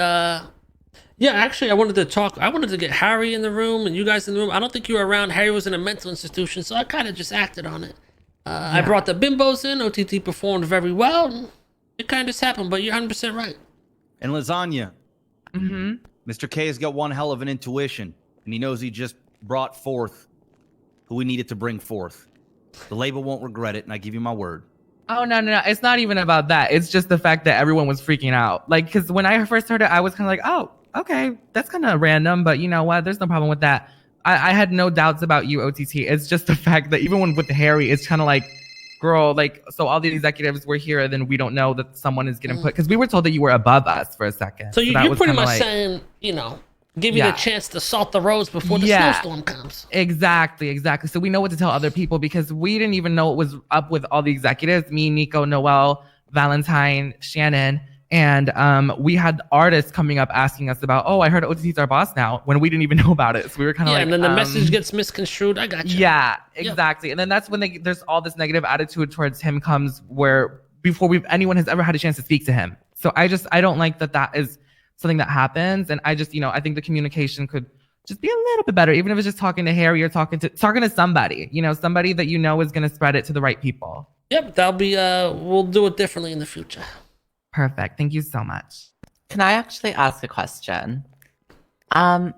yeah, actually, I wanted to get Harry in the room and you guys in the room. I don't think you were around. Harry was in a mental institution, so I kind of just acted on it. I brought the bimbos in. OTT performed very well. It kind of just happened, but you're 100% right. And Lasagna. Mr. K has got one hell of an intuition, and he knows he just brought forth who we needed to bring forth. The label won't regret it, and I give you my word. Oh, no. It's not even about that. It's just the fact that everyone was freaking out. Like, because when I first heard it, I was kind of like, oh, okay, that's kind of random, but you know what? There's no problem with that. I had no doubts about you, OTT. It's just the fact that even with Harry, it's kind of like, girl, like, so all the executives were here, and then we don't know that someone is getting put, because we were told that you were above us for a second. So you're pretty much saying, give you the chance to salt the roads before the snowstorm comes. Exactly. So we know what to tell other people, because we didn't even know what was up with all the executives, me, Nico, Noel, Valentine, Shannon. And we had artists coming up asking us about, oh, I heard OTT's our boss now, when we didn't even know about it. So we were kind of like, and then the message gets misconstrued. I got you. Yeah, exactly. And then that's when there's all this negative attitude towards him comes, where before anyone has ever had a chance to speak to him. So I don't like that is something that happens. And I just, I think the communication could just be a little bit better, even if it's just talking to Harry or talking to somebody, somebody that is going to spread it to the right people. Yep, that'll be, we'll do it differently in the future. Perfect. Thank you so much. Can I actually ask a question? I'm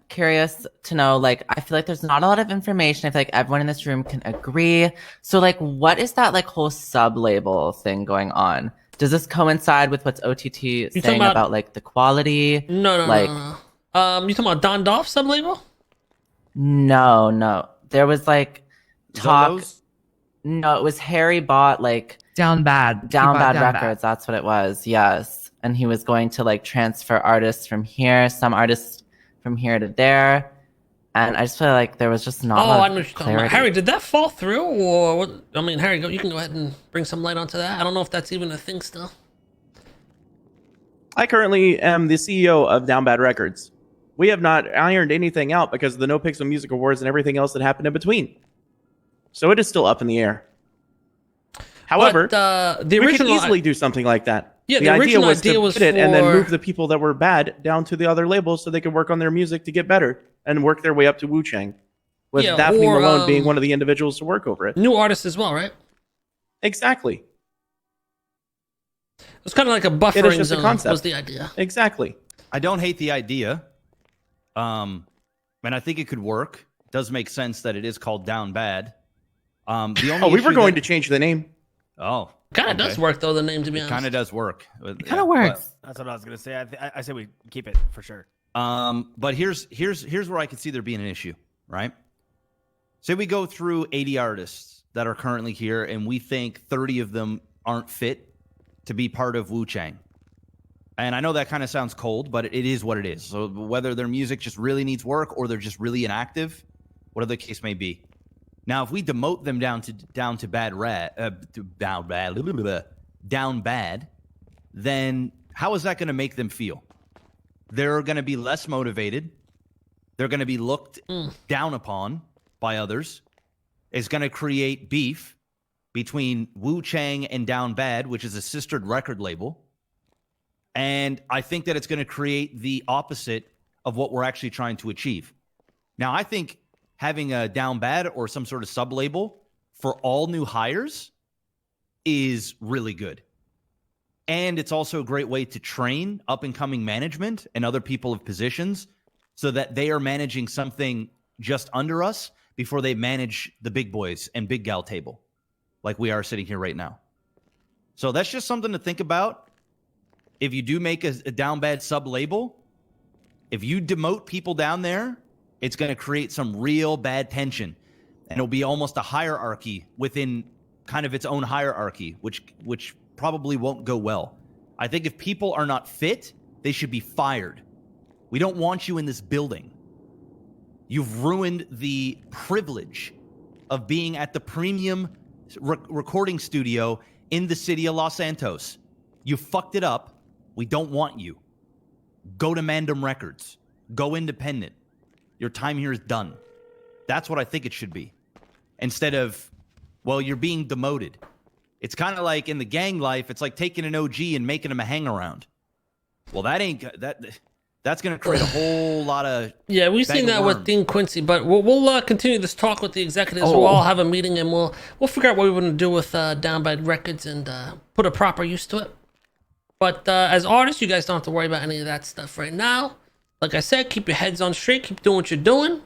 curious to know, like, I feel like there's not a lot of information. I feel like everyone in this room can agree. So, like, what is that, like, whole sub-label thing going on? Does this coincide with what's OTT saying about, like, the quality? No. You talking about Don Dolph sub-label? No. There was, like, talk. No, it was Harry bought, like... Down Bad Records, that's what it was, yes. And he was going to like transfer artists from here, some artists from here to there. And I just feel like there was just not a lot of clarity. Harry, did that fall through? Or what? I mean, Harry, you can go ahead and bring some light onto that. I don't know if that's even a thing still. I currently am the CEO of Down Bad Records. We have not ironed anything out because of the NoPixel Music Awards and everything else that happened in between. So it is still up in the air. However, we could easily do something like that. Yeah, the idea was to put it and then move the people that were bad down to the other labels so they could work on their music to get better and work their way up to Wu Chang. With Daphne Malone being one of the individuals to work over it. New artists as well, right? Exactly. It's kind of like a buffering zone was the idea. Exactly. I don't hate the idea. And I think it could work. It does make sense that it is called Down Bad. We were going to change the name. Oh, kind of does work though. The name, to be honest, kind of does work. It kind of works. That's what I was gonna say. I say we keep it for sure. But here's where I could see there being an issue, right? Say we go through 80 artists that are currently here, and we think 30 of them aren't fit to be part of Wu Chang. And I know that kind of sounds cold, but it is what it is. So whether their music just really needs work or they're just really inactive, whatever the case may be. Now, if we demote them down to down bad, then how is that going to make them feel? They're going to be less motivated. They're going to be looked down upon by others. It's going to create beef between Wu Chang and Down Bad, which is a sistered record label. And I think that it's going to create the opposite of what we're actually trying to achieve. Now, I think having a Down Bad or some sort of sub-label for all new hires is really good. And it's also a great way to train up-and-coming management and other people of positions so that they are managing something just under us before they manage the big boys and big gal table like we are sitting here right now. So that's just something to think about. If you do make a Down Bad sub-label, if you demote people down there, it's going to create some real bad tension. And it'll be almost a hierarchy within kind of its own hierarchy, which probably won't go well. I think if people are not fit, they should be fired. We don't want you in this building. You've ruined the privilege of being at the premium recording studio in the city of Los Santos. You fucked it up. We don't want you. Go to Mandem Records. Go independent. Your time here is done. That's what I think it should be. Instead of, well, you're being demoted. It's kind of like in the gang life. It's like taking an OG and making him a hang around. Well, that ain't that. That's going to create a whole lot of we've seen that with Dean Quincy, but we'll continue this talk with the executives. We'll all have a meeting and we'll figure out what we want to do with Down Bad Records and put a proper use to it. But as artists, you guys don't have to worry about any of that stuff right now. Like I said, keep your heads on straight, keep doing what you're doing,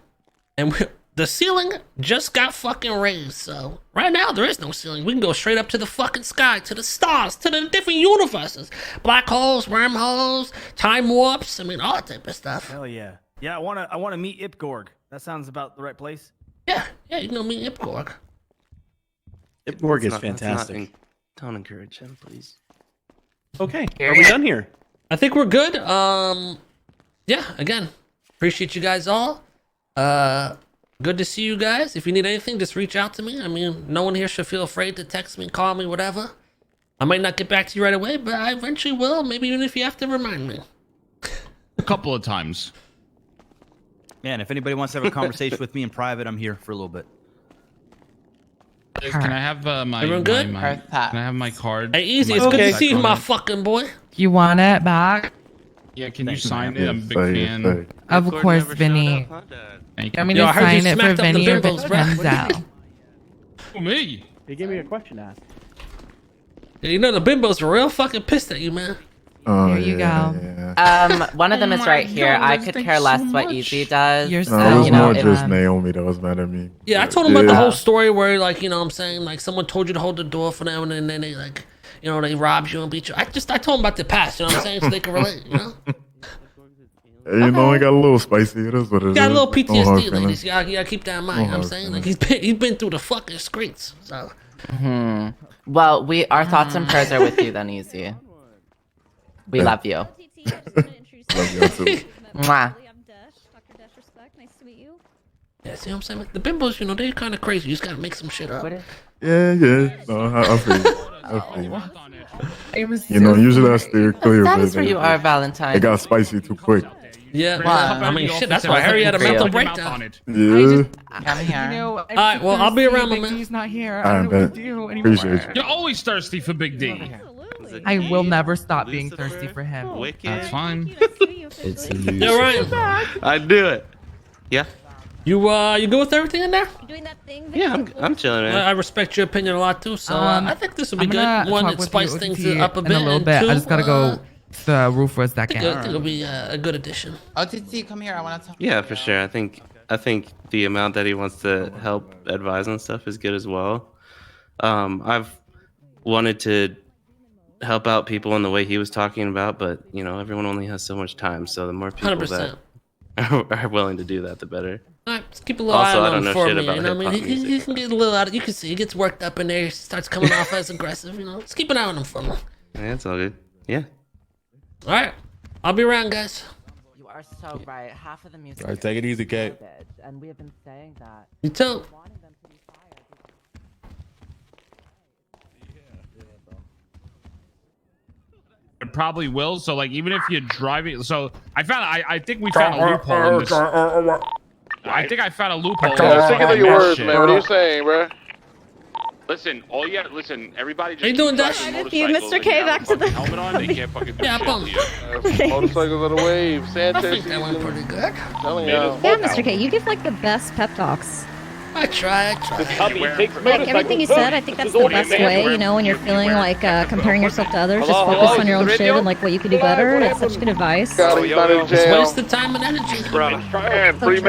and the ceiling just got fucking raised. So right now there is no ceiling. We can go straight up to the fucking sky, to the stars, to the different universes, black holes, wormholes, time warps. I mean, all that type of stuff. Hell yeah. Yeah, I wanna meet Ipgorg. That sounds about the right place. Yeah, you can go meet Ipgorg. Ipgorg is fantastic. Don't encourage him, please. Okay, are we done here? I think we're good. Yeah, again, appreciate you guys all. Good to see you guys. If you need anything, just reach out to me. I mean, no one here should feel afraid to text me, call me, whatever. I might not get back to you right away, but I eventually will. Maybe even if you have to remind me. A couple of times. Man, if anybody wants to have a conversation with me in private, I'm here for a little bit. Can I have my? Everyone good? Can I have my card? Hey, Easy. It's good to see you, my fucking boy. You want it back? Yeah, can you sign it? I'm a big fan. Of course, Vinny. Thank You want me to sign it for Vinny or Denzel? Oh, me? He gave me a question to ask. Yeah, you know the bimbos are real fucking pissed at you, man. Here you go. One of them is right here. I could care less what Easy does. You're so, you know, just Naomi that was mad at me. Yeah, I told him about the whole story where, like, you know what I'm saying? Like, someone told you to hold the door for them and then they, like, you know, they robbed you and beat you. I told him about the past, you know what I'm saying? So they can relate, you know? You know, it got a little spicy. It is what it is. Got a little PTSD, ladies. You gotta keep that in mind, you know what I'm saying? Like, he's been through the fucking streets, so. Well, our thoughts and prayers are with you then, Easy. We love you. Love you too. Mwah. Nice to meet you. Yeah, see what I'm saying? Like, the bimbos, you know, they're kind of crazy. You just gotta make some shit up. Yeah. No, I feel you. I feel you. You know, usually I steer clear. That is where you are, Valentine. It got spicy too quick. Yeah, I mean, shit, that's why Harry had a mental breakdown. Yeah. I'm here. All right, well, I'll be around, my man. He's not here. I don't know what to do anymore. Appreciate you. You're always thirsty for Big D. I will never stop being thirsty for him. That's fine. It's You're right. I do it. Yeah. You good with everything in there? You doing that thing? Yeah, I'm chilling, man. I respect your opinion a lot too, so I think this will be good. One, it spice things up a bit. In a little bit. Two, I just gotta go to the roof for a second. I think it'll be a good addition. OTT, come here. I want to talk. Yeah, for sure. I think the amount that he wants to help advise on stuff is good as well. I've wanted to help out people in the way he was talking about, but you know, everyone only has so much time. So the more people 100%. that are willing to do that, the better. All right, just keep a little Also, eye I on don't him know for shit me. about You know what I mean? hip-hop He can get a little out. You can see he gets worked up in there. He starts coming off as aggressive. You know, just keep an eye on him for me. Yeah, it's all good. Yeah. All right, I'll be around, guys. You are so right. Half of the music. All right, take it easy, Kate. And we have been saying that. You too. It probably will. So, like, even if you're driving, so I think we found a loophole in this. I think I found a loophole. I'm sick of your words, man. What are you saying, bro? Listen, listen, everybody just. How you doing, keep Dash? driving With you, motorcycles Mr. and K, have a back to the fucking helmet on, they can't fucking do Yeah, shit bum. to you. Motorcycles of the wave. I Sanchez think that went pretty good. telling y'all. Yeah, Mr. K, you give like the best pep talks. I try. Like everything you said, I think that's the best way, you know, when you're feeling like comparing yourself to others, just focus on your own shit and like what you can do better. It's such good advice. Just waste the time and energy. Free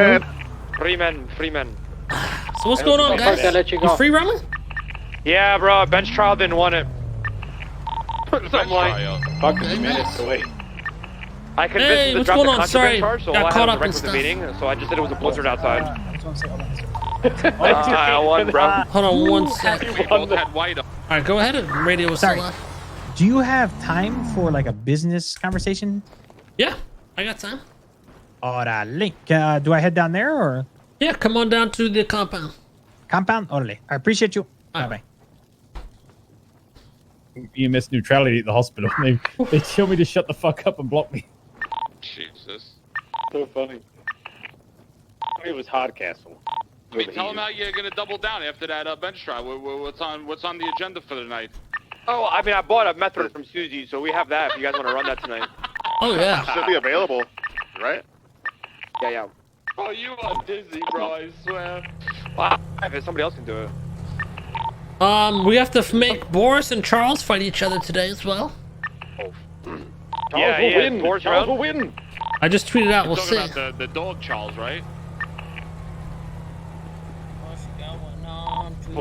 man. Free man. So what's going on, guys? You free running? Yeah, bro. Bench trial didn't want it. Something like. Fuck this minutes away. I convinced Hey, him to what's drop going the on? contraband Sorry, charge, so got all I caught had up was in the record of the stuff. meeting, so I just said it was a blizzard outside. I won, bro. Hold on one sec. We both had white on. All right, go ahead. Radio was still off. Do you have time for like a business conversation? Yeah, I got time. Orale. Do I head down there or? Yeah, come on down to the compound. Compound? Orale. I appreciate you. Bye-bye. EMS neutrality at the hospital. They tell me to shut the fuck up and block me. Jesus. So funny. It was Hardcastle. Wait, tell him how you're gonna double down after that bench trial. What's on the agenda for the night? Oh, I mean, I bought a method from Susie, so we have that. If you guys want to run that tonight. Oh yeah. Should be available, right? Yeah. Oh, you are dizzy, bro. I swear. Wow. If somebody else can do it. We have to make Boris and Charles fight each other today as well. Charles will win. Charles will win. I just tweeted out. We'll see. Talking about the dog Charles, right?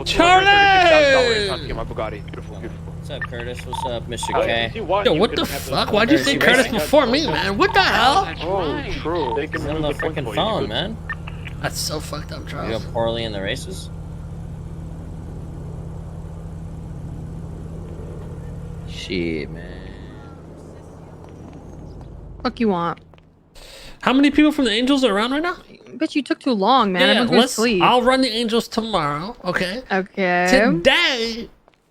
Charlie! My Bugatti. Beautiful. What's up, Curtis? What's up, Mr. K? Yo, what the fuck? Why'd you say Curtis before me, man? What the hell? Oh, true. They He's on the freaking phone, man. That's so fucked up, You Charles. go poorly in the races? Shit, man. Fuck you want? How many people from the Angels are around right now? Bitch, you took too long, man. Yeah, Everyone's gonna sleep. I'll run the Angels tomorrow, okay? Okay. Today,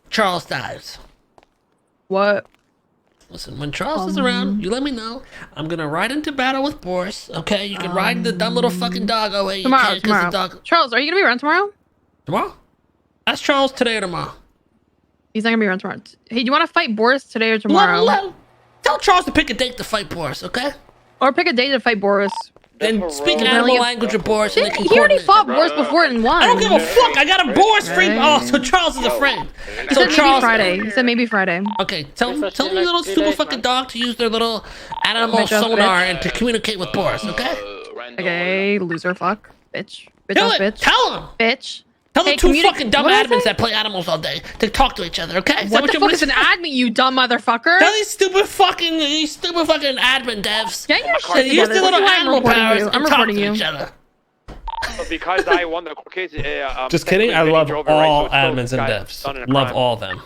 Charles dies. What? Listen, when Charles is around, you let me know. I'm gonna ride into battle with Boris, okay? You can ride the dumb little fucking dog away. Tomorrow. The dog... Charles, are you gonna be around tomorrow? Tomorrow? Ask Charles today or tomorrow. He's not gonna be around tomorrow. Hey, do you want to fight Boris today or tomorrow? Tell Charles to pick a date to fight Boris, okay? Or pick a date to fight Boris. And speak animal language with Boris. And He already fought Boris before and won. I don't give a fuck. I got a Boris free. Oh, so Charles is a friend. He said maybe Friday. He said maybe Friday. Okay, tell the little stupid fucking dog to use their little animal sonar and to communicate with Boris, okay? Okay, loser fuck. Bitch. Tell him. Bitch. Tell the Hey, two fucking dumb what did I admins say? that play animals all day to talk to each other, okay? What the fuck is an admin, you dumb motherfucker? Tell these stupid fucking admin devs. Get your to shit use together. their little This is why I'm animal reporting powers you. and I'm talk reporting to you. each other. Because I won the court case. Just kidding. I love all admins and devs. Love all of them.